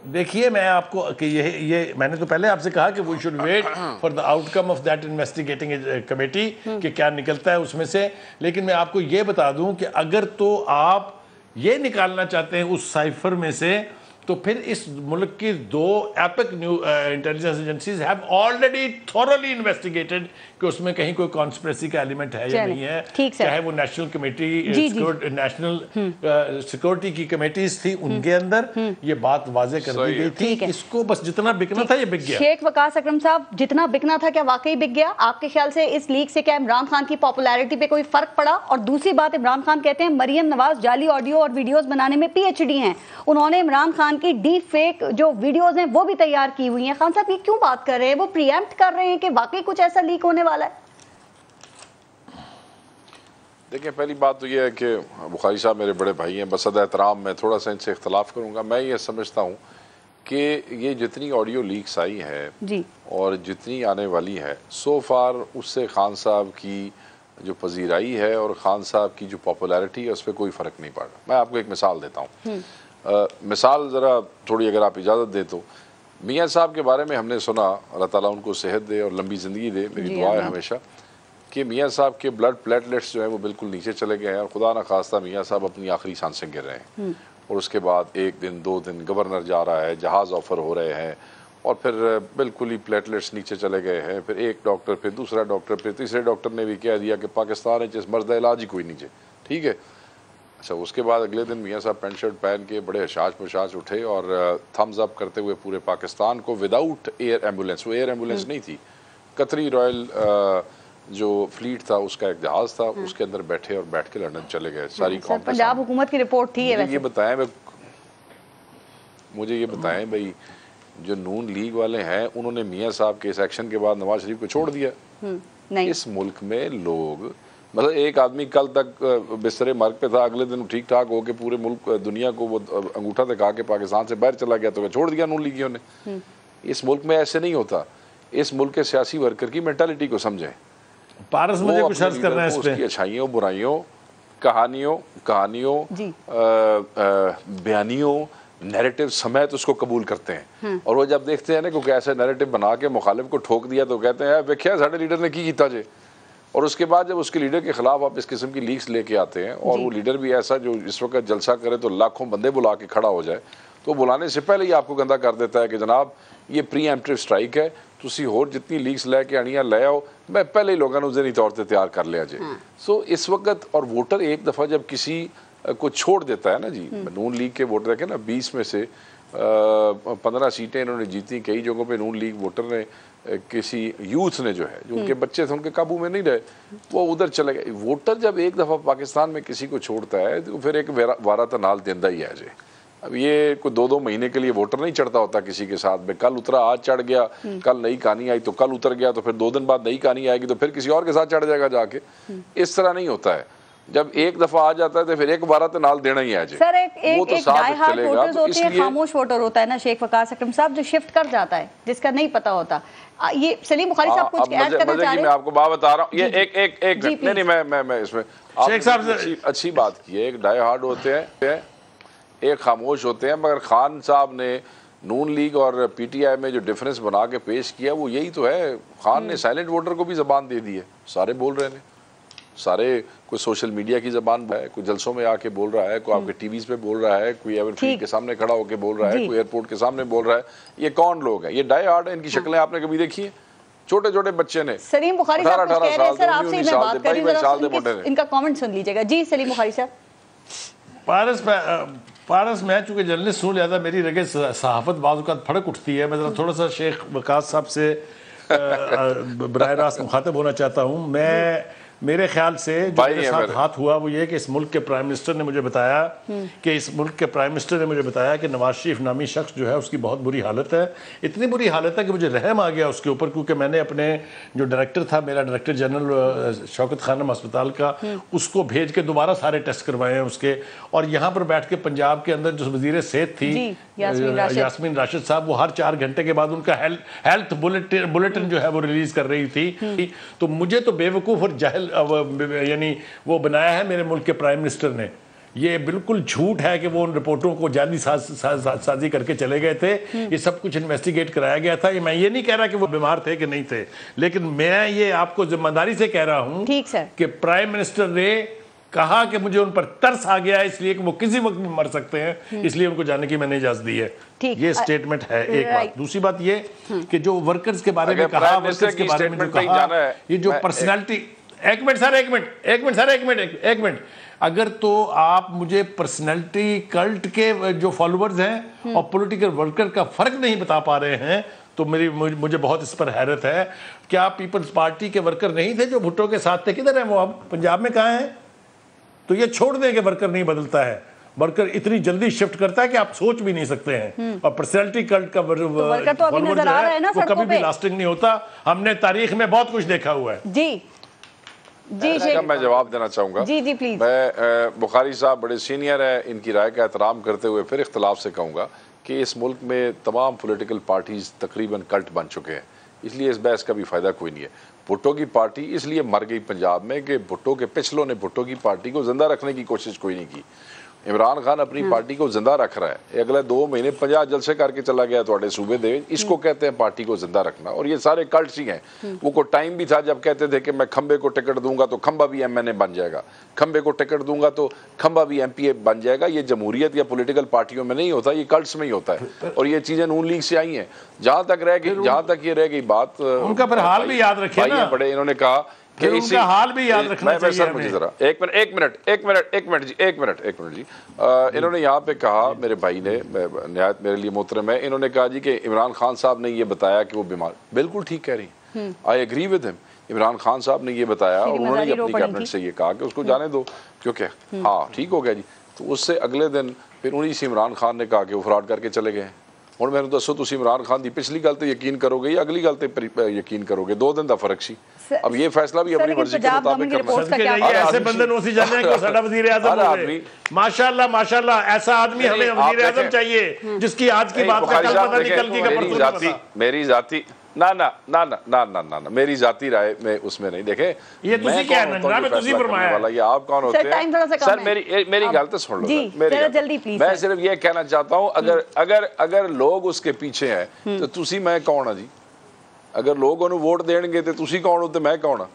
S7: देखिए मैं आपको कि ये मैंने तो पहले आपसे कहा कि we should wait for the outcome of that investigating committee कि क्या निकलता है उसमें से। लेकिन मैं आपको ये बता दूं कि अगर तो आप ये निकालना चाहते हैं उस साइफर में से, तो फिर इस मुल्क की दो epic intelligence agencies have already thoroughly investigated कि उसमें कहीं कोई कॉन्स्पिरेसी का एलिमेंट है या नहीं है। चाहे वो नेशनल कमेटी, नेशनल सिक्योरिटी की कमेटीज थी, उनके अंदर ये बात वाजे कर दी गई थी। इसको बस जितना बिकना था ये बिक गया।
S2: शेख वकास अकरम साहब, जितना बिकना था क्या वाकई बिक गया? आपके ख्याल से इस लीक से क्या इमरान खान की पॉपुलैरिटी पे कोई फर्क पड़ा? और दूसरी बात, इमरान खान कहते हैं मरियम नवाज जाली ऑडियो और वीडियोस बनाने में PhD हैं। उन्होंने इमरान खान की डीप फेक जो वीडियोस हैं वो भी तैयार की हुई हैं। खान साहब ये क्यों बात कर रहे हैं? वो प्रीएम्प्ट कर रहे हैं कि वाकई कुछ ऐसा लीक होने वाला है?
S8: देखिए पहली बात तो ये है कि बुखारी साहब मेरे बड़े भाई हैं, बसद एहतराम मैं थोड़ा सा इनसे इख्तलाफ करूंगा। मैं ये समझता हूँ कि ये जितनी ऑडियो लीक्स आई है जी और जितनी आने वाली है, सो फार उससे खान साहब की जो पजीराई है और खान साहब की जो पॉपुलैरिटी है उस पर कोई फ़र्क नहीं पड़ा। मैं आपको एक मिसाल देता हूँ। मिसाल ज़रा थोड़ी अगर आप इजाज़त दे तो, मियाँ साहब के बारे में हमने सुना, अल्लाह ताला उनको सेहत दे और लंबी ज़िंदगी दे, मेरी दुआ है हमेशा, कि मियाँ साहब के ब्लड प्लेटलेट्स जो हैं वो बिल्कुल नीचे चले गए हैं और खुदा न खास्ता मियाँ साहब अपनी आखिरी सांसें गिर रहे हैं। और उसके बाद एक दिन 2 दिन गवर्नर जा रहा है, जहाज़ ऑफ़र हो रहे हैं और फिर बिल्कुल ही प्लेटलेट्स नीचे चले गए हैं। फिर एक डॉक्टर, फिर दूसरा डॉक्टर, फिर तीसरे डॉक्टर ने भी कह दिया कि पाकिस्तान है जिस मर्द इलाज ही कोई नीचे, ठीक है। अच्छा, उसके बाद अगले दिन मियाँ साहब पैंट शर्ट पहन के बड़े हशाश पशाश उठे और थम्स अप करते हुए पूरे पाकिस्तान को विदाउट एयर एम्बुलेंस, वो एयर एम्बुलेंस नहीं थी, कतरी रॉयल जो फ्लीट था उसका एक जहाज़ था, उसके अंदर बैठे और बैठ के लंदन चले गए। सारी
S2: पंजाब हुकूमत की रिपोर्ट थी।
S8: मुझे ये बताएं भाई, जो नून लीग वाले हैं उन्होंने मियाँ साहब के इस एक्शन के बाद नवाज शरीफ को छोड़ दिया?
S2: नहीं।
S8: इस मुल्क में लोग, मतलब एक आदमी कल तक बिस्तरे मर्ग पे था, अगले दिन ठीक ठाक होके पूरे मुल्क दुनिया को वो अंगूठा दिखा के पाकिस्तान से बाहर चला गया, तो छोड़ दिया नून लीगियों ने। इस मुल्क में ऐसे नहीं होता। इस मुल्क के सियासी वर्कर की मेंटालिटी को समझें।
S7: पारस मुझे कुछ अर्ज करना है इस पे।
S8: उसकी अच्छाइयों, बुराइयों, कहानियों बयानियों, नैरेटिव समेत उसको कबूल करते हैं। और वो जब देखते हैं ना कि ऐसे नैरेटिव बना के मुखालिफ को ठोक दिया तो कहते हैं वेख्या साढ़े लीडर ने की कीता जे। और उसके बाद जब उसके लीडर के खिलाफ आप इस किस्म की लीक्स लेके आते हैं और वो लीडर भी ऐसा जो इस वक्त जलसा करे तो लाखों बंदे बुला के खड़ा हो जाए, तो बुलाने से पहले ही आपको गंदा कर देता है कि जनाब ये प्री एम्प्टिव स्ट्राइक है, तुसी होर जितनी लीक्स लैके आनियां ले आओ, मैं पहले ही लोगों ज़हनी तौर पर तैयार कर लिया जाए। सो इस वक्त और वोटर एक दफ़ा जब किसी को छोड़ देता है ना जी, नून लीग के वोटर देखें ना, 20 में से 15 सीटें इन्होंने जीती, कई जगहों पे नून लीग वोटर ने किसी यूथ ने जो है, जो उनके बच्चे थे उनके काबू में नहीं रहे, वो उधर चले गए। वोटर जब एक दफ़ा पाकिस्तान में किसी को छोड़ता है तो फिर एक वारा नाल देंदा ही है जी। अब ये कोई 2-2 महीने के लिए वोटर नहीं चढ़ता होता किसी के साथ में, कल उतरा आज चढ़ गया, कल नई कहानी आई तो कल उतर गया, तो फिर 2 दिन बाद नई कहानी आएगी तो फिर किसी और के साथ चढ़ जाएगा जाके। इस तरह नहीं होता है, जब एक दफा आ जाता है तो फिर एक बार तो नाल देना ही है जी।
S2: सर एक डाई हार्ड वोटर्स होते हैं, खामोश वोटर होता है ना शेख वकास अकरम साहब, जो शिफ्ट कर जाता है, जिसका नहीं पता होता। ये सलीम बुखारी साहब कुछ ऐड करना चाह रहे हैं?
S8: मैं आपको बात बता रहा हूँ, ये एक नहीं मैं इसमें शेख साहब अच्छी बात की है। एक डाई हार्ड होते हैं, एक खामोश होते हैं, मगर खान साहब ने नून लीग और पीटीआई में जो डिफरेंस बना के पेश किया वो यही तो है। खान ने साइलेंट वोटर को भी जबान दे दी है, सारे बोल रहे हैं, सारे, कोई सोशल मीडिया की जबान है, कोई जलसों में आके बोल रहा है, कोई आपके टीवीज पे बोल रहा है, कोई एवरफील्ड के सामने खड़ा होके बोल रहा है, कोई एयरपोर्ट के सामने बोल रहा है। ये कौन लोग हैं? ये डाई हार्ड है, इनकी शक्लें आपने कभी देखी है? छोटे छोटे बच्चे ने,
S2: सलीम बुखारी साहब कुछ कह रहे हैं सर, आपसे मैं बात कर रही हूं, इनका कमेंट सुन लीजिएगा जी। सलीम बुखारी साहब।
S7: पारस मैं चूंकि जर्नलिस्ट हूँ, लिहाजा मेरी रगे सहाफत बाज़ औक़ात फड़क उठती है। मैं ज़रा थोड़ा सा शेख वकास साहब से बराह रास्त मुखातब होना चाहता हूँ। मेरे ख्याल से जो मेरे साथ हाथ हुआ वो ये कि इस मुल्क के प्राइम मिनिस्टर ने मुझे बताया कि नवाज शरीफ नामी शख्स जो है उसकी बहुत बुरी हालत है। इतनी बुरी हालत है कि मुझे रहम आ गया उसके ऊपर, क्योंकि मैंने अपने जो डायरेक्टर था, मेरा डायरेक्टर जनरल शौकत खानम अस्पताल का, उसको भेज के दोबारा सारे टेस्ट करवाए हैं उसके। और यहाँ पर बैठ के पंजाब के अंदर जो वज़ीर सेहत थी यास्मीन राशिद साहब, वो हर 4 घंटे के बाद उनका हेल्थ बुलेटिन जो है वो रिलीज कर रही थी। तो मुझे तो बेवकूफ़ और जाहिल यानी वो बनाया है मेरे मुल्क के प्राइम मिनिस्टर ने। ये बिल्कुल झूठ है कि वो उन रिपोर्टों को जाली साजी करके चले गए थे। ये सब कुछ इन्वेस्टिगेट कराया गया था। मैं ये नहीं कह रहा कि वो बीमार थे कि नहीं थे, लेकिन मैं ये आपको जिम्मेदारी से कह रहा हूँ कि प्राइम मिनिस्टर ने कहा कि मुझे उन पर तरस आ गया है, इसलिए कि वो किसी वक्त भी मर सकते हैं, इसलिए उनको जाने की मैंने इजाजत दी है। ये स्टेटमेंट है एक बात। दूसरी बात ये कि जो वर्कर्स के बारे में कहा, वर्कर्स के बारे में जो कहा, ये जो पर्सनैलिटी, एक मिनट अगर तो आप मुझे पर्सनैलिटी कल्ट के जो फॉलोअर्स हैं और पॉलिटिकल वर्कर का फर्क नहीं बता पा रहे हैं तो मुझे बहुत इस पर हैरत है। क्या पीपल्स पार्टी के वर्कर नहीं थे जो भुट्टो के साथ थे? किधर हैं वो? अब पंजाब में कहाँ हैं? तो ये छोड़ दें कि वर्कर नहीं बदलता है। वर्कर इतनी जल्दी शिफ्ट करता है कि आप सोच भी नहीं सकते हैं। और पर्सनैलिटी कल्ट का वर्कर तो अभी नजर आ रहा है ना, वो कभी भी लास्टिंग नहीं होता। हमने तारीख में बहुत कुछ देखा हुआ है।
S2: जी
S8: मैं जवाब देना चाहूंगा।
S2: जी प्लीज।
S8: मैं बुखारी साहब बड़े सीनियर है, इनकी राय का एहतराम करते हुए फिर इख्तलाफ से कहूँगा कि इस मुल्क में तमाम पॉलिटिकल पार्टीज तकरीबन कल्ट बन चुके हैं, इसलिए इस बहस का भी फ़ायदा कोई नहीं है। भुट्टो की पार्टी इसलिए मर गई पंजाब में कि भुट्टो के पिछलों ने भुट्टो की पार्टी को जिंदा रखने की कोशिश कोई नहीं की। इमरान खान अपनी पार्टी को जिंदा रख रहा है। अगले 2 महीने 50 जलसे करके चला गया थोड़े सूबे दे, इसको कहते हैं पार्टी को जिंदा रखना। और ये सारे कल्ट्स ही हैं। वो को टाइम भी था जब कहते थे कि मैं खंबे को टिकट दूंगा तो खंबा भी MNA बन जाएगा, खंबे को टिकट दूंगा तो खंबा भी MPA बन जाएगा। ये जमहूरियत या पॉलिटिकल पार्टियों में नहीं होता, ये कल्ट्स में ही होता है। और ये चीजें नून लीग से आई हैं। जहां तक ये रह गई बात,
S7: उनका फिर हाल भी याद रखिए ना।
S8: बड़े इन्होंने कहा कि
S7: उनका हाल भी याद रखना चाहिए।
S8: सर मुझे जरा एक मिनट जी, इन्होंने यहाँ पे कहा, मेरे भाई ने निहायत मेरे लिए मोहतरम है, इन्होंने कहा जी कि इमरान खान साहब ने ये बताया कि वो बीमार। बिल्कुल ठीक कह रही, I agree with him. Imran Khan साहब ने ये बताया और उन्होंने अपनी कैबिनेट से ये कहा कि उसको जाने दो, क्योंकि हाँ ठीक हो गया जी। तो उससे अगले दिन फिर उन्हीं से इमरान खान ने कहा कि वो फ्रॉड करके चले गए। और मैंने दसो तुम इमरान खान की पिछली गल तो यकीन करोगे या अगली गल तो यकीन करोगे? 2 दिन का फर्क सी। अब ये फैसला भी अपनी मर्जी के मुताबिक करना।
S7: ऐसे बंदे नोसी जाने को साडा वजीर आज़म माशाल्लाह माशाल्लाह, ऐसा आदमी हमें वजीर आज़म चाहिए जिसकी आज की बात का कल पता नहीं, कल की का परसों पता।
S8: मेरी जाती ना मेरी जाती राय में उसमें नहीं। देखे ये
S7: तुसी क्या है ना, मैं तुसी फरमाया
S8: वाला, ये आप कौन होते हैं? सर मेरी गल तो सुन लो
S2: जरा जल्दी प्लीज।
S8: मैं सिर्फ ये कहना चाहता हूँ, अगर लोग उसके पीछे हैं तो तुसी मैं कौन है जी? अगर लोग उन्हें वोट देंगे तो तुसी कौन हो तो मैं कौन?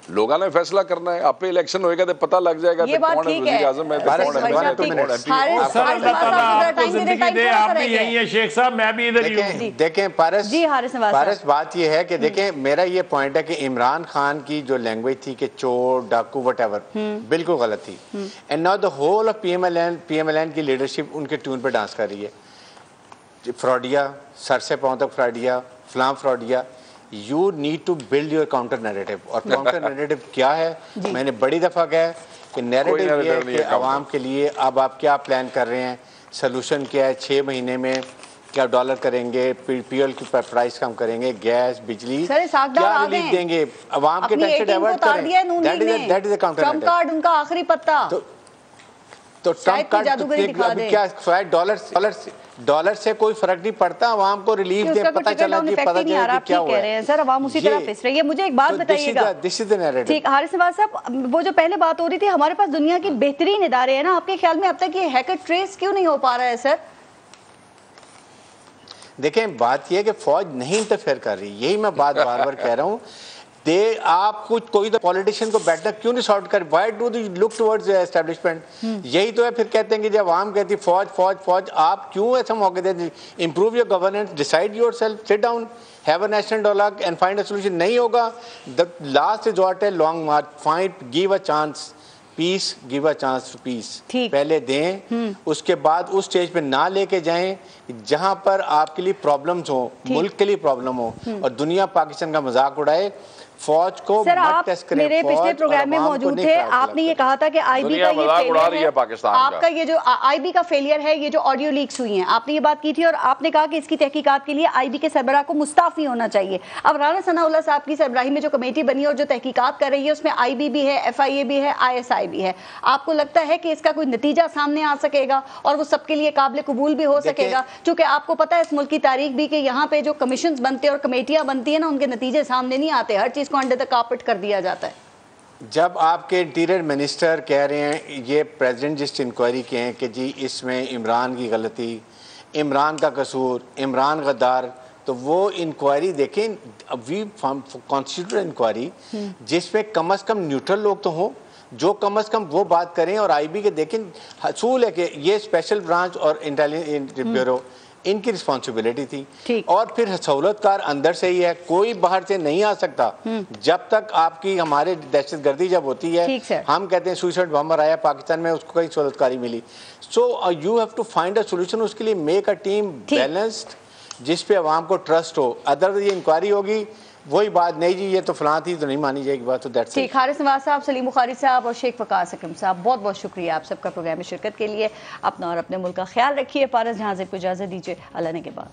S8: लोगों ने फैसला करना है। आप पे इलेक्शन होएगा तो पता लग जाएगा
S2: ये बात
S8: कौन है
S2: ठीक
S8: वज़ीर
S2: है।
S8: आज़म है,
S2: हारिस
S8: कौन है
S2: भाई साहब,
S8: कौन है
S2: हारिस
S7: सर
S2: हारिस
S7: अल्लाह ताला
S2: साहब,
S7: आपको
S2: टाइम
S7: जिंदगी दे,
S2: थोड़ा
S7: आप
S2: सा
S7: भी
S2: रह गया।
S7: यही है शेख साहब, मैं भी इधर ही हूँ।
S9: देखें पारस
S2: जी हारिस नवाज
S9: पारस
S2: साहब।
S9: बात ये है कि देखें मेरा ये पॉइंट है कि इमरान खान की जो लैंग्वेज थी कि चोर डाकू वटएवर बिल्कुल गलत थी। And now the whole of PMLN की लीडरशिप उनके ट्यून पे डांस कर रही है। फ्रॉडिया, सर से पांव तक फ्रॉडिया, फ्लाम फ्रॉडिया। You need to build your counter narrative. और काउंटर नैरेटिव क्या है? मैंने बड़ी दफा कहा है कि नैरेटिव ये है कि आवाम के लिए अब आप क्या प्लान कर रहे हैं, सोल्यूशन क्या है, 6 महीने में क्या डॉलर करेंगे, पीएल की प्राइस कम करेंगे, गैस बिजली क्या रिलीफ देंगे, आवाम के टैक्स डाइवर्ट करें। That is the counter narrative.
S2: Trump card उनका आखिरी पत्ता।
S9: तो ट्रम्प कार्ड क्या शायद डॉलर से कोई फर्क नहीं पड़ता, आवाम को रिलीफ दे, पता चला कि पता चला कि क्या हुआ है।
S2: सर आवाम उसी तरह पिस रही है। मुझे एक बात बताइएगा,
S9: दिस इज द नैरेटिव।
S2: ठीक हारिस नवाज साहब, वो जो पहले बात हो रही थी हमारे पास दुनिया की बेहतरीन इदारे हैं ना, आपके ख्याल में अब तक ये हैकर ट्रेस क्यों नहीं हो पा रहा है सर?
S9: देखें बात यह है कि फौज नहीं इंटरफेयर कर रही, यही मैं बात बार बार कह रहा हूँ। आप कुछ कोई तो पॉलिटिशियन को बैठना क्यों नहीं सॉर्ट कर? Why do they look towards establishment? यही तो है। फिर कहते हैं कि जब आवाम कहती फौज फौज फौज, आप क्यों ऐसा मौके देते? Improve your governance, decide yourself, sit down, have a national dialogue and find a solution. नहीं होगा, द लास्ट रिजॉर्ट है long march, find, give a chance, peace, give a chance to peace. पहले दें, उसके बाद उस स्टेज पे ना लेके जाएं जहां पर आपके लिए प्रॉब्लम्स हो, मुल्क के लिए प्रॉब्लम हो और दुनिया पाकिस्तान का मजाक उड़ाए। फौज को
S2: सर आप मेरे पिछले प्रोग्राम में मौजूद थे, आपने ये कहा था कि आईबी का ये फेलियर है, पाकिस्तान आपका ये जो आईबी का फेलियर है, ये जो ऑडियो लीक्स हुई हैं, आपने ये बात की थी और आपने कहा कि इसकी तहकीकात के लिए आईबी के सरबराह को मुस्ताफी होना चाहिए। अब राना सनाउल्लाह साहब की सरबराही में जो कमेटी बनी और जो तहकीकात कर रही है उसमें आईबी भी है, एफआईए भी है, आईएसआई भी है। आपको लगता है कि इसका कोई नतीजा सामने आ सकेगा और वो सबके लिए काबिल कबूल भी हो सकेगा? क्योंकि आपको पता है इस मुल्क की तारीख भी कि यहाँ पे जो कमीशन बनते हैं और कमेटियां बनती है ना, उनके नतीजे सामने नहीं आते, हर चीज को अंडर द कार्पेट कर दिया जाता है।
S9: जब आपके इंटीरियर मिनिस्टर कह रहे हैं ये प्रेसिडेंट जिस इंक्वायरी के हैं कि जी इसमें इमरान की गलती, इमरान का कसूर, इमरान गद्दार, तो वो इंक्वायरी देखें, वी कॉन्स्टिट्यूट इंक्वायरी जिसमें कम से कम न्यूट्रल लोग तो हों, जो कम से कम वो बात करें। और आईबी के देखें हसूल है कि ये स्पेशल ब्रांच और इंटेलिजेंस ब्यूरो इनकी रिस्पॉन्सिबिलिटी थी और फिर सहूलतकार अंदर से ही है, कोई बाहर से नहीं आ सकता। जब तक आपकी हमारे दहशतगर्दी जब होती है, हम कहते हैं सुसाइड बॉम्बर आया पाकिस्तान में, उसको कई सहूलतकारी मिली। So you have to find a solution. उसके लिए मेक अ टीम बैलेंस्ड जिस पे आवाम को ट्रस्ट हो। अदरवाइज ये इंक्वायरी होगी वही बात, नहीं जी ये तो फलां थी तो नहीं मानी जाएगी बात। तो दैट्स इट।
S2: हारिस नवाज साहब, सलीम बुखारी साहब और शेख वकास हकीम साहब, बहुत बहुत शुक्रिया आप सबका प्रोग्राम में शिरकत के लिए। अपना और अपने मुल्क का ख्याल रखिए। पारस जहां से को इजाजत दीजिए, अल्लाह ने के बाद।